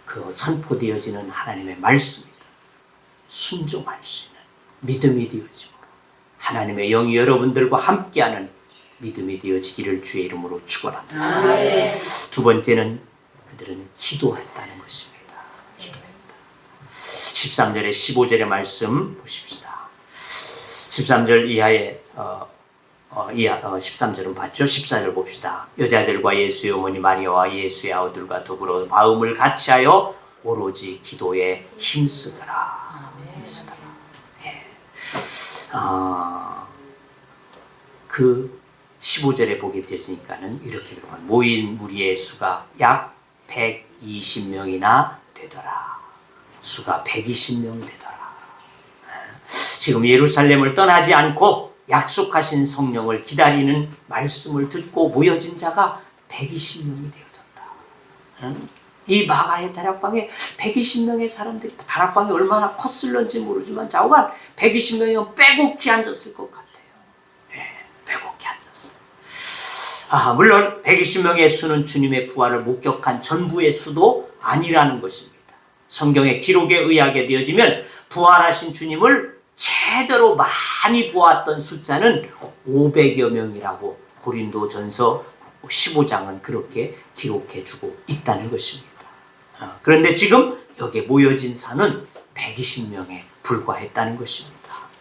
그 선포되어지는 하나님의 말씀이다. 순종할 수 있는 믿음이 되어지므로 하나님의 영이 여러분들과 함께하는 믿음이 되어지기를 주의 이름으로 축원합니다. 두 번째는 그들은 기도했다는 것입니다. 기도했다. 13절에 15절의 말씀 보십시다. 13절 이하의 13절은 봤죠? 14절 봅시다. 여자들과 예수의 어머니 마리아와 예수의 아우들과 더불어 마음을 같이하여 오로지 기도에 힘쓰더라. 힘쓰더라. 예. 그 15절에 보게 되니까는 이렇게 모인 무리의 수가 약 120명이나 되더라. 수가 120명 되더라. 지금 예루살렘을 떠나지 않고 약속하신 성령을 기다리는 말씀을 듣고 모여진 자가 120명이 되어졌다. 이 마가의 다락방에 120명의 사람들이, 다락방이 얼마나 컸을런지 모르지만 좌우간 120명이면 빼곡히 앉았을 것 같아요. 빼곡히 앉았어요. 물론 120명의 수는 주님의 부활을 목격한 전부의 수도 아니라는 것입니다. 성경의 기록에 의하게 되어지면 부활하신 주님을 제대로 많이 보았던 숫자는 500여 명이라고 고린도전서 15장은 그렇게 기록해주고 있다는 것입니다. 그런데 지금 여기에 모여진 사는 120명에 불과했다는 것입니다.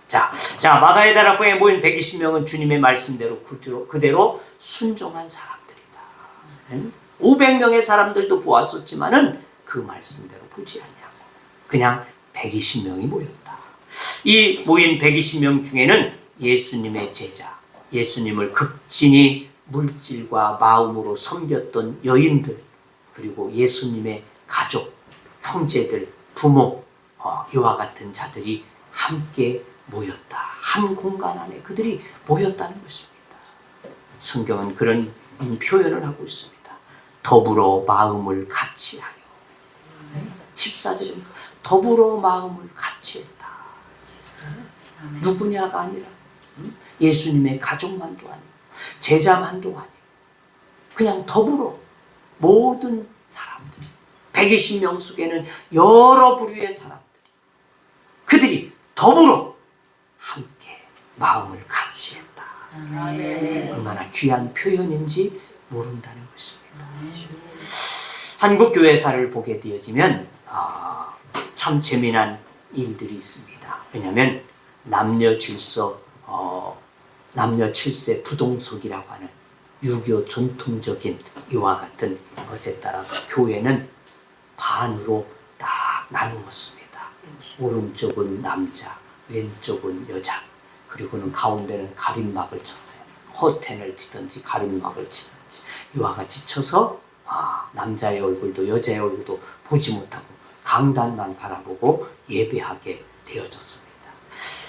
자, 마가의 다락방에 모인 120명은 주님의 말씀대로 그대로 순종한 사람들이다. 500명의 사람들도 보았었지만은 그 말씀대로 보지 않냐고. 그냥 120명이 모였다. 이 모인 120명 중에는 예수님의 제자, 예수님을 극진히 물질과 마음으로 섬겼던 여인들, 그리고 예수님의 가족, 형제들, 부모, 이와 같은 자들이 함께 모였다. 한 공간 안에 그들이 모였다는 것입니다. 성경은 그런 표현을 하고 있습니다. 더불어 마음을 같이하여. 14절입니다. 더불어 마음을 같이했다. 누구냐가 아니라 예수님의 가족만도 아니고 제자만도 아니고 그냥 더불어 모든 사람들이 120명 속에는 여러 부류의 사람들이 그들이 더불어 함께 마음을 같이 했다. 얼마나 귀한 표현인지 모른다는 것입니다. 한국 교회사를 보게 되어지면 참 재미난 일들이 있습니다. 왜냐하면 남녀 칠세 부동석이라고 하는 유교 전통적인 이와 같은 것에 따라서 교회는 반으로 딱 나누었습니다. 오른쪽은 남자, 왼쪽은 여자, 그리고는 가운데는 가림막을 쳤어요. 허텐을 치든지 가림막을 치든지 이와 같이 쳐서 남자의 얼굴도 여자의 얼굴도 보지 못하고 강단만 바라보고 예배하게 되어졌습니다.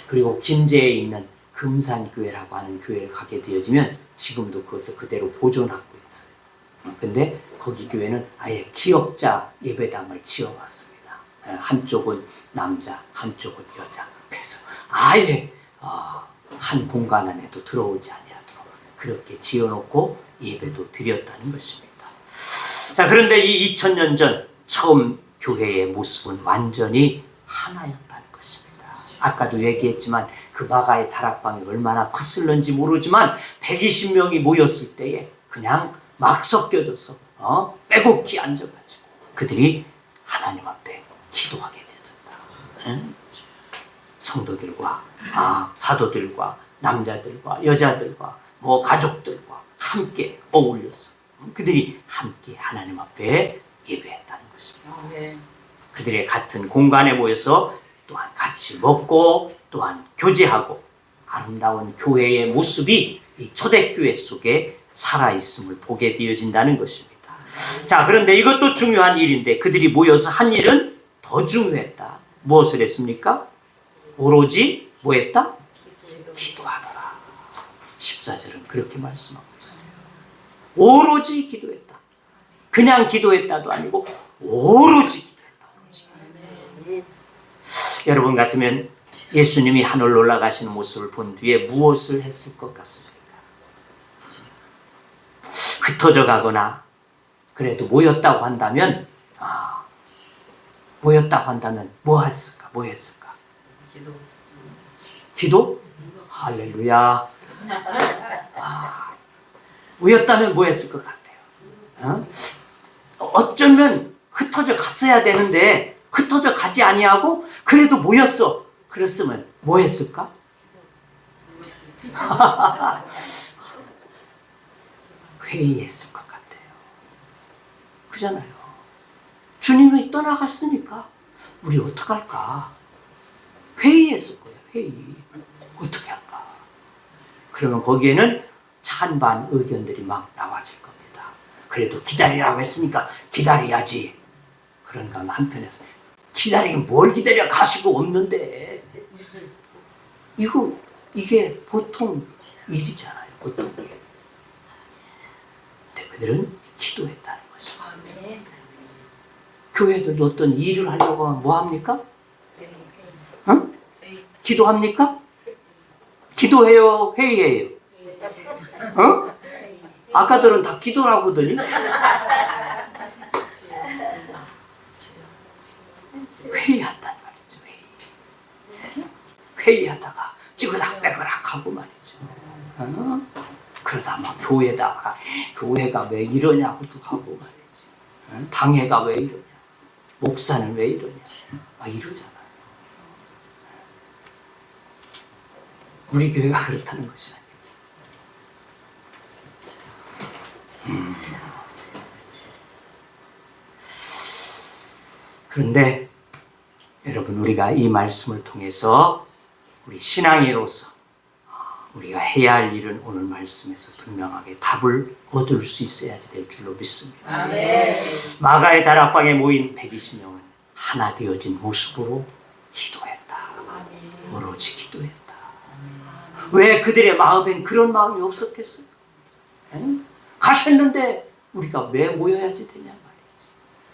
그리고 김제에 있는 금산교회라고 하는 교회를 가게 되어지면 지금도 그것을 그대로 보존하고 있어요. 근데 거기 교회는 아예 기역자 예배당을 지어왔습니다. 한쪽은 남자, 한쪽은 여자. 그래서 아예 한 공간 안에도 들어오지 아니하도록 그렇게 지어놓고 예배도 드렸다는 것입니다. 자, 그런데 이 2000년 전 처음 교회의 모습은 완전히 하나였다는 것입니다. 아까도 얘기했지만 그 마가의 다락방이 얼마나 컸을는지 모르지만 120명이 모였을 때에 그냥 막 섞여져서 빼곡히 앉아가지고 그들이 하나님 앞에 기도하게 되었다. 성도들과 사도들과 남자들과 여자들과 가족들과 함께 어울려서 그들이 함께 하나님 앞에 예배했다는 것입니다. 그들의 같은 공간에 모여서 또한 같이 먹고 또한 교제하고 아름다운 교회의 모습이 이 초대교회 속에 살아있음을 보게 되어진다는 것입니다. 자, 그런데 이것도 중요한 일인데 그들이 모여서 한 일은 더 중요했다. 무엇을 했습니까? 오로지 뭐 했다? 기도하더라. 14절은 그렇게 말씀하고 있어요. 오로지 기도했다. 그냥 기도했다도 아니고 오로지 기도했다. 여러분 같으면 예수님이 하늘로 올라가시는 모습을 본 뒤에 무엇을 했을 것 같습니까? 흩어져 가거나 그래도 모였다고 한다면 뭐 했을까? 기도? 할렐루야. 모였다면 뭐 했을 것 같아요? 어쩌면 흩어져 갔어야 되는데 흩어져 가지 아니하고 그래도 모였어. 그랬으면 뭐 했을까? 회의했을 것 같아요. 그잖아요. 주님이 떠나갔으니까 우리 어떡할까? 회의했을 거예요. 회의. 어떻게 할까? 그러면 거기에는 찬반 의견들이 막 나와질 겁니다. 그래도 기다리라고 했으니까 기다려야지. 그런가 하면 한편에서 기다리긴 뭘 기다려? 가시고 없는데. 이게 보통 일이잖아요. 보통 일. 근데 그들은 기도했다는 것이죠. 교회들도 어떤 일을 하려고 하면 뭐 합니까? 응? 기도합니까? 기도해요? 회의해요? 어? 아까들은 다 기도라고 하더니 회의한단 말이죠. 회의하다가 찌그락빼그락 하고 말이죠. 어? 그러다 막 교회가 왜 이러냐고도 하고 말이죠. 어? 당회가 왜 이러냐, 목사는 왜 이러냐, 막 이러잖아요. 우리 교회가 그렇다는 것이 아니에요. 그런데 여러분, 우리가 이 말씀을 통해서 우리 신앙인으로서 우리가 해야 할 일은 오늘 말씀에서 분명하게 답을 얻을 수 있어야 될 줄로 믿습니다. 아멘. 마가의 다락방에 모인 120명은 하나 되어진 모습으로 기도했다. 오로지 기도했다. 왜 그들의 마음엔 그런 마음이 없었겠어요? 가셨는데 우리가 왜 모여야지 되냐 말이지.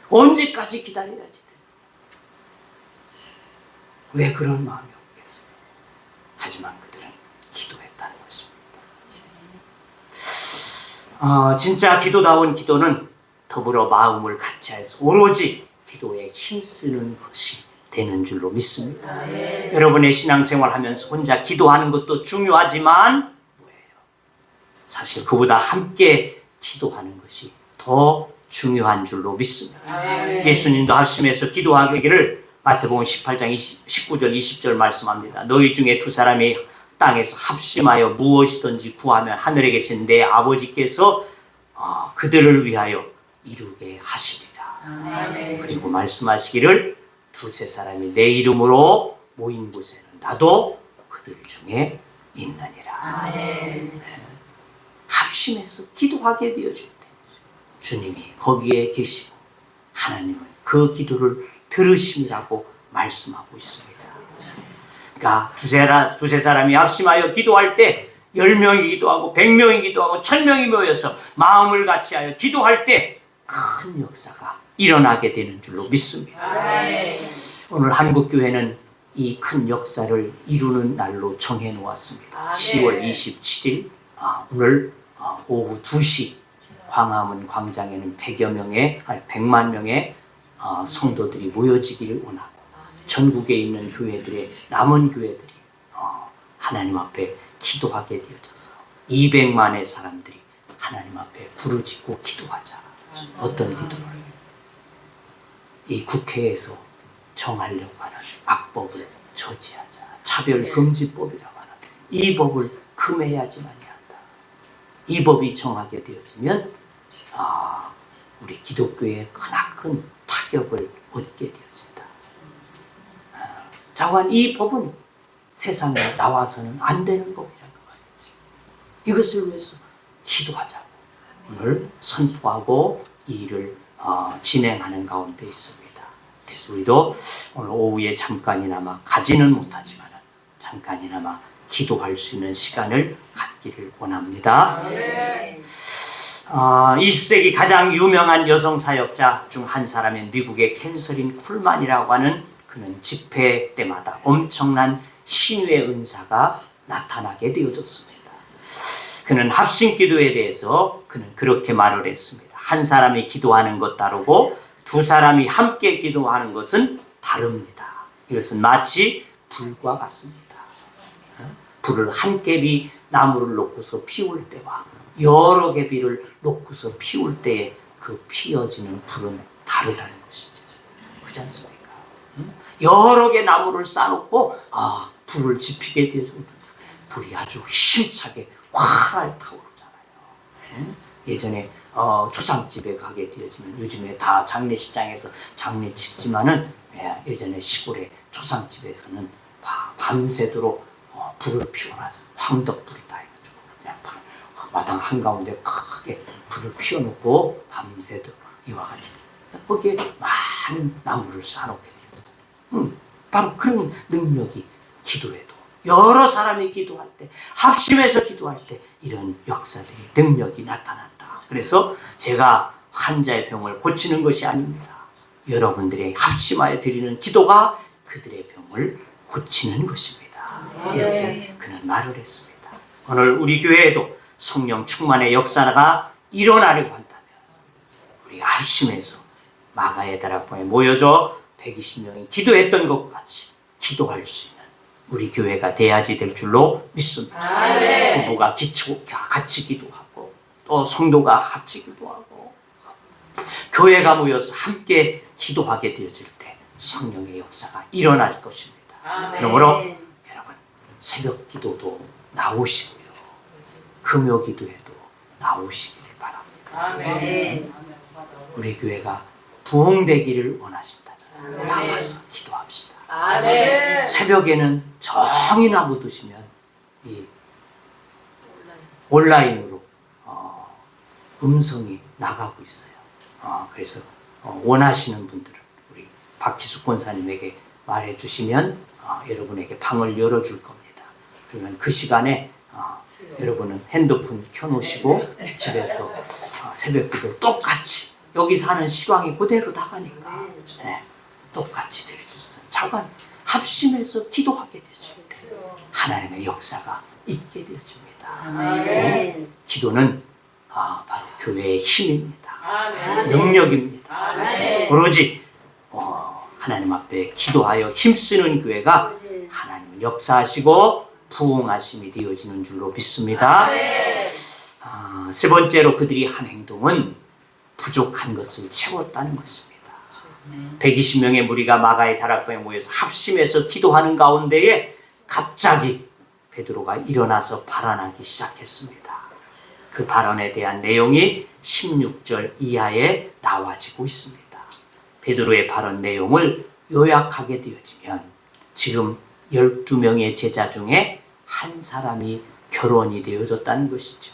언제까지 기다려야지 되냐. 왜 그런 마음이 없겠어요? 하지만 그들은 기도했다는 것입니다. 진짜 기도다운 기도는 더불어 마음을 같이해서 오로지 기도에 힘쓰는 것이 되는 줄로 믿습니다. 여러분의 신앙생활 하면서 혼자 기도하는 것도 중요하지만 뭐예요? 사실 그보다 함께 기도하는 것이 더 중요한 줄로 믿습니다. 예수님도 합심해서 기도하기를 마태복음 18장 19절 20절 말씀합니다. 너희 중에 두 사람이 땅에서 합심하여 무엇이든지 구하면 하늘에 계신 내 아버지께서 그들을 위하여 이루게 하시리라. 그리고 말씀하시기를 두세 사람이 내 이름으로 모인 곳에는 나도 그들 중에 있느니라. 합심해서 기도하게 되어질 때 주님이 거기에 계시고 하나님은 그 기도를 들으심이라고 말씀하고 있습니다. 그러니까 두세 사람이 합심하여 기도할 때 10명이 기도하고 100명이 기도하고 1000명이 모여서 마음을 같이하여 기도할 때 큰 역사가 일어나게 되는 줄로 믿습니다. 오늘 한국교회는 이 큰 역사를 이루는 날로 정해 놓았습니다. 10월 27일 오늘 오후 2시 광화문 광장에는 100만 명의 성도들이 모여지기를 원하고 전국에 있는 교회들의 남은 교회들이 하나님 앞에 기도하게 되어져서 200만의 사람들이 하나님 앞에 부르짖고 기도하자. 어떤 기도를? 이 국회에서 정하려고 하는 악법을 저지하자. 차별금지법이라고 하는 이 법을 금해야지만이 한다. 이 법이 정하게 되어지면 우리 기독교에 크나큰 타격을 얻게 되어진다. 자관 이 법은 세상에 나와서는 안 되는 법이라고 말이죠. 이것을 위해서 기도하자고 오늘 선포하고 이 일을 진행하는 가운데 있습니다. 그래서 우리도 오늘 오후에 잠깐이나마 가지는 못하지만 잠깐이나마 기도할 수 있는 시간을 갖기를 원합니다. 20세기 가장 유명한 여성 사역자 중 한 사람인 미국의 캔서린 쿨만이라고 하는 그는 집회 때마다 엄청난 신유의 은사가 나타나게 되어졌습니다. 그는 합심 기도에 대해서 그는 그렇게 말을 했습니다. 한 사람이 기도하는 것 다르고 두 사람이 함께 기도하는 것은 다릅니다. 이것은 마치 불과 같습니다. 불을 한 갭이 나무를 놓고서 피울 때와 여러 개비를 놓고서 피울 때에 그 피어지는 불은 다르다는 것이죠. 그렇지 않습니까? 여러 개 나무를 쌓아놓고 불을 지피게 되어서 불이 아주 힘차게 활활 타오르잖아요. 예전에 초상집에 가게 되어지면 요즘에 다 장례식장에서 장례 치지만은 예전에 시골의 초상집에서는 밤새도록 불을 피워놔서 황덕불이다 해가지고 그냥 마당 한가운데 크게 불을 피워놓고 밤새도록 이와 같이 거기에 많은 나무를 쌓아놓게 됩니다. 바로 그런 능력이 기도에도 여러 사람이 기도할 때 합심해서 기도할 때 이런 역사들이 능력이 나타난다. 그래서 제가 환자의 병을 고치는 것이 아닙니다. 여러분들의 합심하여 드리는 기도가 그들의 병을 고치는 것입니다. 이렇게 그는 말을 했습니다. 오늘 우리 교회에도 성령 충만의 역사가 일어나려고 한다면 우리가 합심해서 마가의 다락방에 모여져 120명이 기도했던 것과 같이 기도할 수 있는 우리 교회가 돼야지 될 줄로 믿습니다. 부부가 같이 기도하고 또 성도가 같이 기도하고 교회가 모여서 함께 기도하게 되어질 때 성령의 역사가 일어날 것입니다. 그러므로 여러분 새벽 기도도 나오시고요. 금요 기도에도 나오시기를 바랍니다. 우리 교회가 부흥되기를 원하신다면 나와서 기도합시다. 새벽에는 정이나 묻으시면 이 온라인으로 음성이 나가고 있어요. 그래서 원하시는 분들은 우리 박희숙 권사님에게 말해주시면 여러분에게 방을 열어줄 겁니다. 그러면 그 시간에 여러분은 핸드폰 켜놓으시고 집에서 새벽 기도 똑같이 여기서 하는 시황이 그대로 나가니까 똑같이 드려주세요. 자관 합심해서 기도하게 되실 때 하나님의 역사가 있게 되어집니다. 기도는 바로 교회의 힘입니다. 능력입니다. 오로지 하나님 앞에 기도하여 힘쓰는 교회가 하나님은 역사하시고 부흥하심이 되어지는 줄로 믿습니다. 세 번째로 그들이 한 행동은 부족한 것을 채웠다는 것입니다. 120명의 무리가 마가의 다락방에 모여서 합심해서 기도하는 가운데에 갑자기 베드로가 일어나서 발언하기 시작했습니다. 그 발언에 대한 내용이 16절 이하에 나와지고 있습니다. 베드로의 발언 내용을 요약하게 되어지면 지금 12명의 제자 중에 한 사람이 결혼이 되어졌다는 것이죠.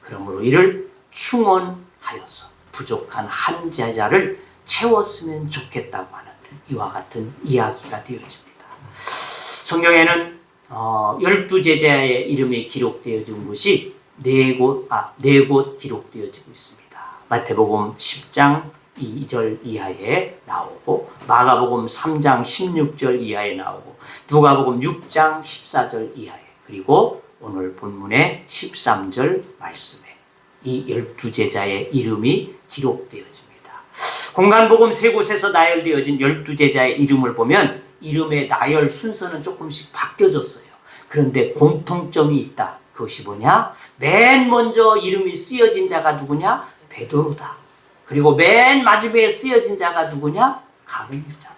그러므로 이를 충원하여서 부족한 한 제자를 채웠으면 좋겠다고 하는 이와 같은 이야기가 되어집니다. 성경에는 12제자의 이름이 기록되어진 것이 네 곳 기록되어지고 있습니다. 마태복음 10장 2절 이하에 나오고 마가복음 3장 16절 이하에 나오고 누가복음 6장 14절 이하에 그리고 오늘 본문의 13절 말씀에 이 12제자의 이름이 기록되어집니다. 공간복음 세 곳에서 나열되어진 12제자의 이름을 보면 이름의 나열 순서는 조금씩 바뀌어졌어요. 그런데 공통점이 있다. 그것이 뭐냐? 맨 먼저 이름이 쓰여진 자가 누구냐? 베드로다. 그리고 맨 마지막에 쓰여진 자가 누구냐? 가룟 유다다.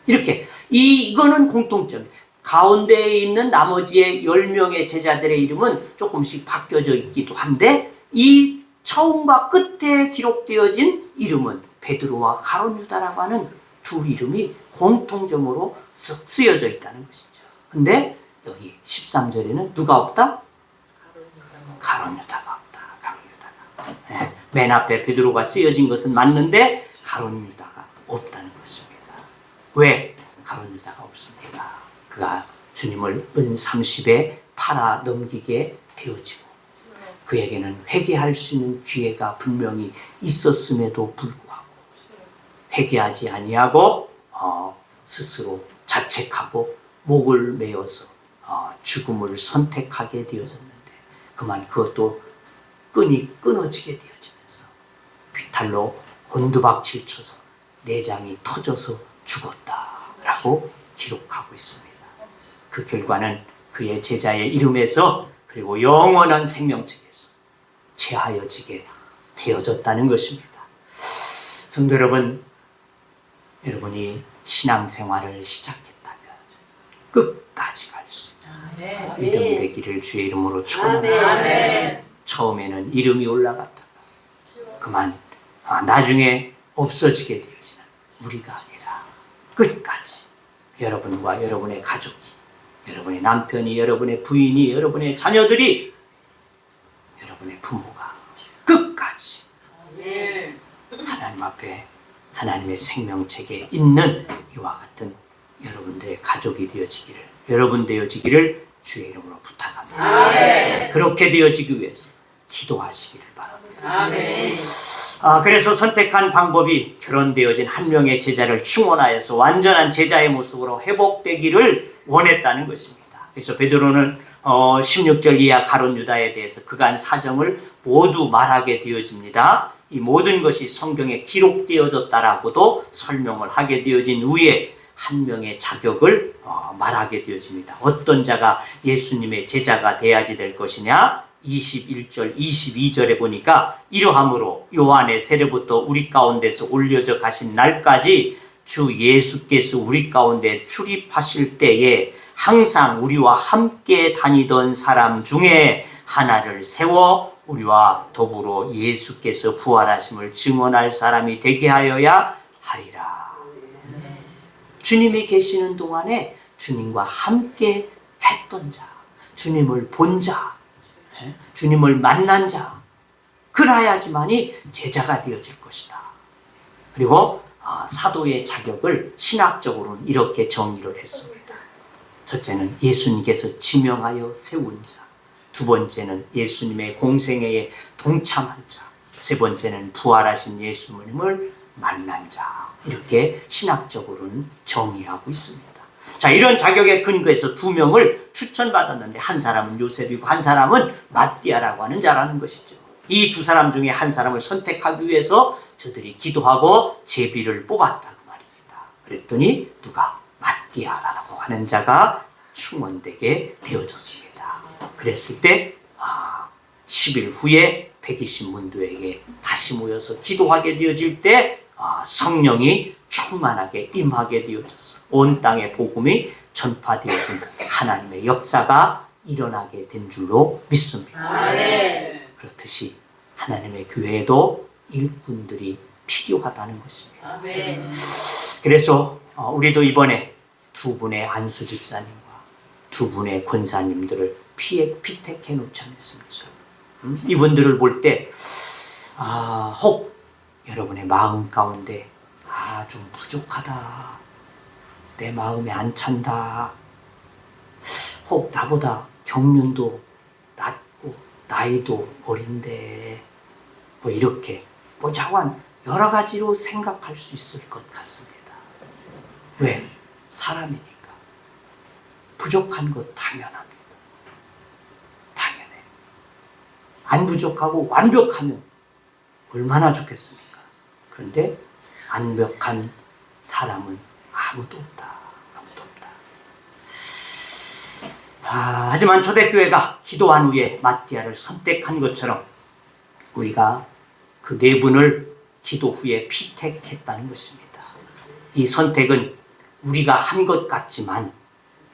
이렇게 이거는 공통점. 가운데에 있는 나머지의 10명의 제자들의 이름은 조금씩 바뀌어져 있기도 한데 이 처음과 끝에 기록되어진 이름은 베드로와 가룟 유다라고 하는 두 이름이 공통점으로 쓰여져 있다는 것이죠. 근데 여기 13절에는 누가 없다? 가룟 유다가 없다. 가룟 유다가. 예, 맨 앞에 베드로가 쓰여진 것은 맞는데 가룟 유다가 없다는 것입니다. 왜 가룟 유다가 없습니까? 그가 주님을 은 30에 팔아 넘기게 되어지고 그에게는 회개할 수 있는 기회가 분명히 있었음에도 불구하고 회개하지 아니하고 스스로 자책하고 목을 메어서 죽음을 선택하게 되어졌는데 그만 그것도 끈이 끊어지게 되어지면서 귀탈로 곤두박질 쳐서 내장이 터져서 죽었다라고 기록하고 있습니다. 그 결과는 그의 제자의 이름에서 그리고 영원한 생명책에서 제하여지게 되어졌다는 것입니다. 성도 여러분, 여러분이 신앙생활을 시작했다면 끝까지 갈 수 있는 믿음 되기를 주의 이름으로 축원합니다. 처음에는 이름이 올라갔다가 그만 나중에 없어지게 되어지는 우리가 아니라 끝까지 여러분과 여러분의 가족이, 여러분의 남편이, 여러분의 부인이, 여러분의 자녀들이, 여러분의 부모가 끝까지 하나님 앞에 하나님의 생명책에 있는 이와 같은 여러분들의 가족이 되어지기를, 여러분 되어지기를 주의 이름으로 부탁합니다. 그렇게 되어지기 위해서 기도하시기를 바랍니다. 그래서 선택한 방법이 결혼되어진 한 명의 제자를 충원하여서 완전한 제자의 모습으로 회복되기를 원했다는 것입니다. 그래서 베드로는 16절 이하 가룟 유다에 대해서 그간 사정을 모두 말하게 되어집니다. 이 모든 것이 성경에 기록되어졌다라고도 설명을 하게 되어진 후에 한 명의 자격을 말하게 되어집니다. 어떤 자가 예수님의 제자가 돼야지 될 것이냐? 21절, 22절에 보니까 이러함으로 요한의 세례부터 우리 가운데서 올려져 가신 날까지 주 예수께서 우리 가운데 출입하실 때에 항상 우리와 함께 다니던 사람 중에 하나를 세워 우리와 더불어 예수께서 부활하심을 증언할 사람이 되게 하여야 하리라. 주님이 계시는 동안에 주님과 함께 했던 자, 주님을 본 자, 주님을 만난 자, 그래야지만이 제자가 되어질 것이다. 그리고 사도의 자격을 신학적으로는 이렇게 정의를 했습니다. 첫째는 예수님께서 지명하여 세운 자, 두 번째는 예수님의 공생애에 동참한 자, 세 번째는 부활하신 예수님을 만난 자, 이렇게 신학적으로는 정의하고 있습니다. 자, 이런 자격의 근거에서 두 명을 추천받았는데 한 사람은 요셉이고 한 사람은 마띠아라고 하는 자라는 것이죠. 이 두 사람 중에 한 사람을 선택하기 위해서 저들이 기도하고 제비를 뽑았다 그 말입니다. 그랬더니 누가? 마띠아라고 하는 자가 충원되게 되어졌습니다. 그랬을 때 10일 후에 120문도에게 다시 모여서 기도하게 되어질 때 성령이 충만하게 임하게 되어져서 온 땅의 복음이 전파되어진 하나님의 역사가 일어나게 된 줄로 믿습니다. 그렇듯이 하나님의 교회에도 일꾼들이 필요하다는 것입니다. 그래서 우리도 이번에 두 분의 안수 집사님과 두 분의 권사님들을 피택해 놓지 않습니까? 이분들을 볼 때 혹 여러분의 마음 가운데 좀 부족하다, 내 마음에 안 찬다, 혹 나보다 경륜도 낮고 나이도 어린데 뭐 이렇게 자관 여러 가지로 생각할 수 있을 것 같습니다. 왜? 사람이니까. 부족한 것 당연합니다. 당연해. 안 부족하고 완벽하면 얼마나 좋겠습니까? 그런데 완벽한 사람은 아무도 없다. 아무도 없다. 하지만 초대교회가 기도한 후에 마띠아를 선택한 것처럼 우리가 그 네 분을 기도 후에 피택했다는 것입니다. 이 선택은 우리가 한 것 같지만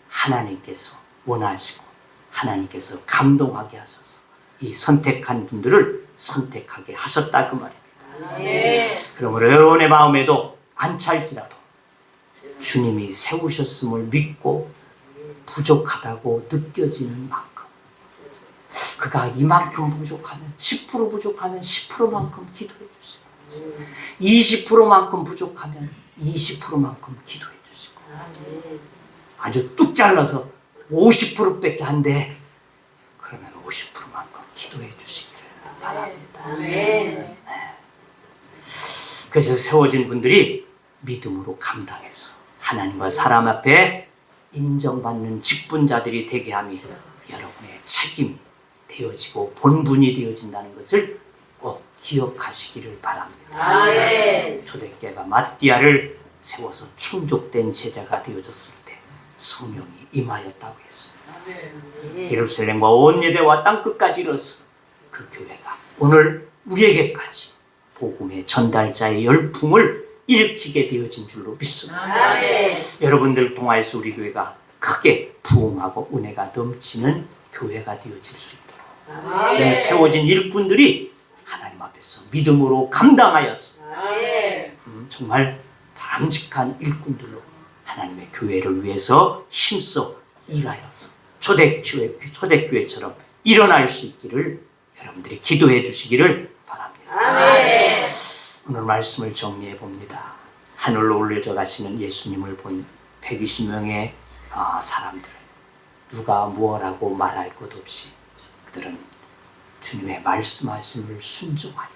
하나님께서 원하시고 하나님께서 감동하게 하셔서 이 선택한 분들을 선택하게 하셨다 그 말입니다. 그러므로 여러분의 마음에도 안 찰지라도 주님이 세우셨음을 믿고 부족하다고 느껴지는 만큼 그가 이만큼 부족하면 10% 부족하면 10%만큼 기도해 주시고 20%만큼 부족하면 20%만큼 기도해 주시고 아주 뚝 잘라서 50%밖에 안 돼. 그러면 50%만큼 기도해 주시기를 바랍니다. 네. 그래서 세워진 분들이 믿음으로 감당해서 하나님과 사람 앞에 인정받는 직분자들이 되게 함이 여러분의 책임이 되어지고 본분이 되어진다는 것을 꼭 기억하시기를 바랍니다. 초대교회가 마띠아를 세워서 충족된 제자가 되어졌을 때 성령이 임하였다고 했습니다. 예루살렘과 온 유대와 땅끝까지 이뤄서 그 교회가 오늘 우리에게까지 복음의 전달자의 열풍을 일으키게 되어진 줄로 믿습니다. 여러분들 통하여서 우리 교회가 크게 부흥하고 은혜가 넘치는 교회가 되어질 수 있도록 이 세워진 일꾼들이 하나님 앞에서 믿음으로 감당하여서 정말 바람직한 일꾼들로 하나님의 교회를 위해서 힘써 일하여서 초대교회처럼 일어날 수 있기를 여러분들이 기도해 주시기를 바랍니다. 오늘 말씀을 정리해 봅니다. 하늘로 올려져 가시는 예수님을 본 120명의 사람들은 누가 무엇라고 말할 것 없이 그들은 주님의 말씀하심을 순종하여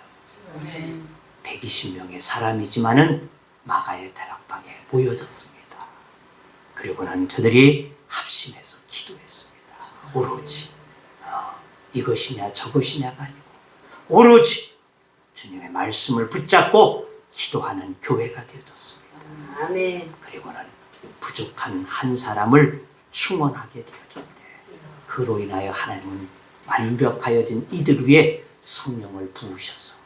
120명의 사람이지만은 마가의 다락방에 모여졌습니다. 그리고는 저들이 합심해서 기도했습니다. 오로지 이것이냐 저것이냐가 아니고 오로지 주님의 말씀을 붙잡고 기도하는 교회가 되어졌습니다. 그리고는 부족한 한 사람을 충원하게 되었는데 그로 인하여 하나님은 완벽하여진 이들 위에 성령을 부으셔서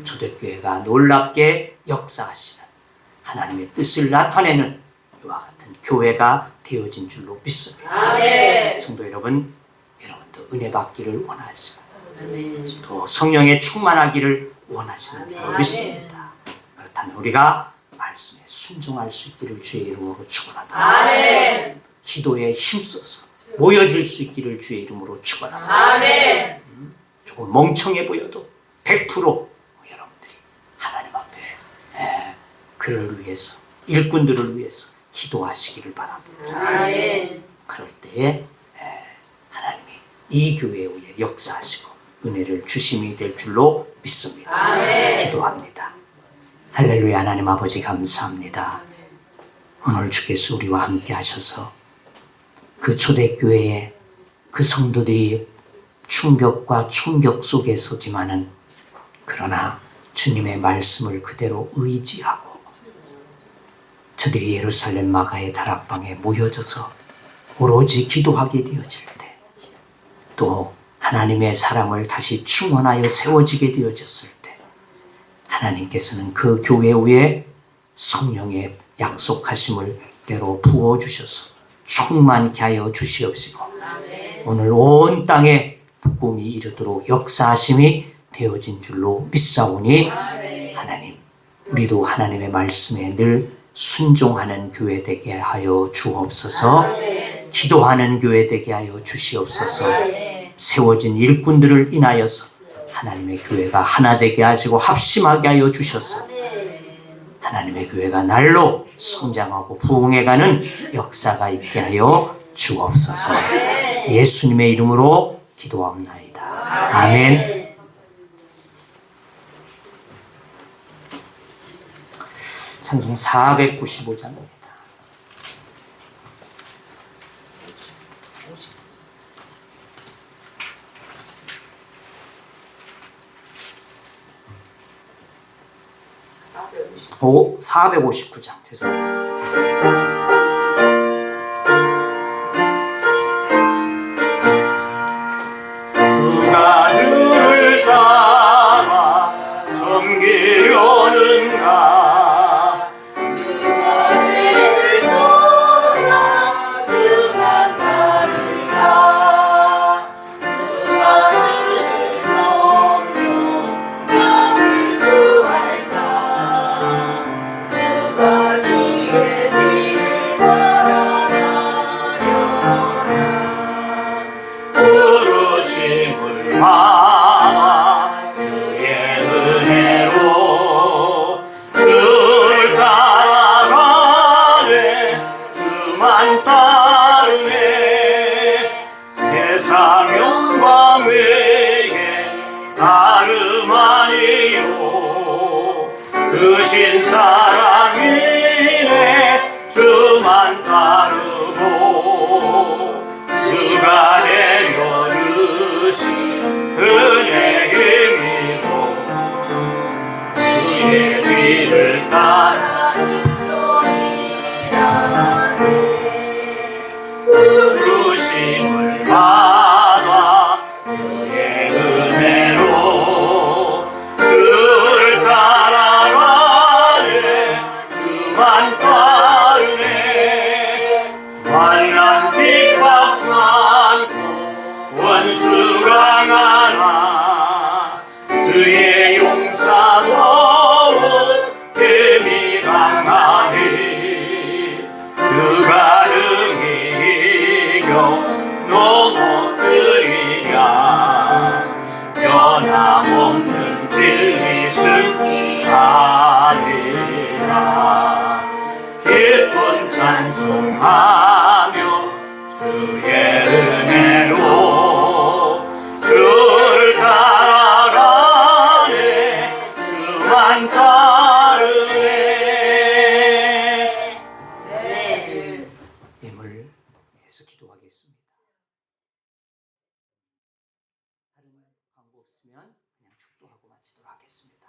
초대교회가 놀랍게 역사하시는 하나님의 뜻을 나타내는 이와 같은 교회가 되어진 줄로 믿습니다. 성도 여러분, 여러분도 은혜 받기를 원하시고 또 성령에 충만하기를 원하시는 줄로 믿습니다. 그렇다면 우리가 말씀에 순종할 수 있기를 주의 이름으로 축원합니다. 기도에 힘써서 모여질 수 있기를 주의 이름으로 축원합니다. 조금 멍청해 보여도 100% 여러분들이 하나님 앞에 그를 위해서 일꾼들을 위해서 기도하시기를 바랍니다. 그럴 때에 하나님이 이 교회 위에 역사하시고 은혜를 주심이 될 줄로 믿습니다. 기도합니다. 할렐루야. 하나님 아버지 감사합니다. 오늘 주께서 우리와 함께 하셔서 그 초대교회의 그 성도들이 충격과 충격 속에서지만은 그러나 주님의 말씀을 그대로 의지하고 저들이 예루살렘 마가의 다락방에 모여져서 오로지 기도하게 되어질 때 또 하나님의 사람을 다시 충원하여 세워지게 되어졌을 때 하나님께서는 그 교회 위에 성령의 약속하심을 때로 부어주셔서 충만케 하여 주시옵시고 오늘 온 땅에 복음이 이르도록 역사하심이 되어진 줄로 믿사오니 하나님 우리도 하나님의 말씀에 늘 순종하는 교회 되게 하여 주옵소서. 기도하는 교회 되게 하여 주시옵소서. 세워진 일꾼들을 인하여서 하나님의 교회가 하나 되게 하시고 합심하게 하여 주셔서 하나님의 교회가 날로 성장하고 부흥해가는 역사가 있게 하여 주옵소서. 예수님의 이름으로 기도합나이다. 아멘. 찬송 495장입니다. 오, 459장 죄송합니다. 누가 주를 따라 섬기려는가 누가 죄를 떠나 주만 따르자 누가 주를 섬겨 영을 구할까 누가 주의 뒤를 크신 사랑 위에 주만 따르고 그가 내려주신 은혜 힘이고 그의 뒤를 따르는 소리라네 부르심을 받아 그의 은혜로 그를 따라가네 그만 따르네 환난 핍박 많고 원수가 많아 그의 용사도 힘이 강하니 그가 능히 이겨 넘어뜨리랴 변함없는 진리 승리하리라 기쁜 찬송하며 주의 은혜로 주를 따라가네 주만 따르네. 예물 해서 기도하겠습니다. 다른 광고 없으면 그냥 축도하고 마치도록 하겠습니다.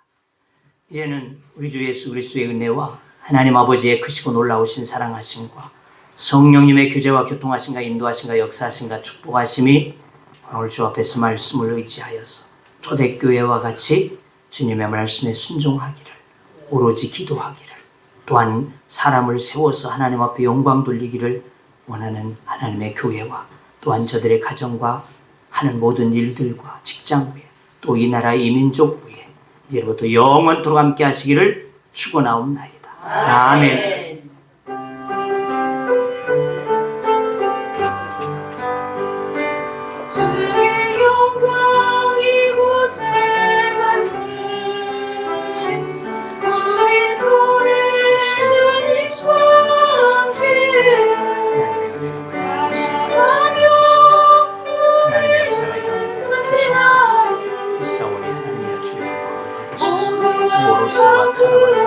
이제는 우리 주 예수 그리스도의 은혜와 하나님 아버지의 크시고 놀라우신 사랑하심과 성령님의 교제와 교통하심과 인도하심과 역사하심과 축복하심이 오늘 주 앞에서 말씀을 의지하여서 초대교회와 같이 주님의 말씀에 순종하기를, 오로지 기도하기를, 또한 사람을 세워서 하나님 앞에 영광 돌리기를 원하는 하나님의 교회와 또한 저들의 가정과 하는 모든 일들과 직장 위에 또 이 나라 이 민족 위에 이제부터 영원토록 함께 하시기를 축원하옵나이다. 아멘. 주의 영광 이곳에 받으니 주신 소리 주님과 함께 찬양하며 하나님의 역사가 일어나게 주시옵소서. 이 싸움에 하나님의 주의 영광을 받으시옵소서. 모로서와 사랑을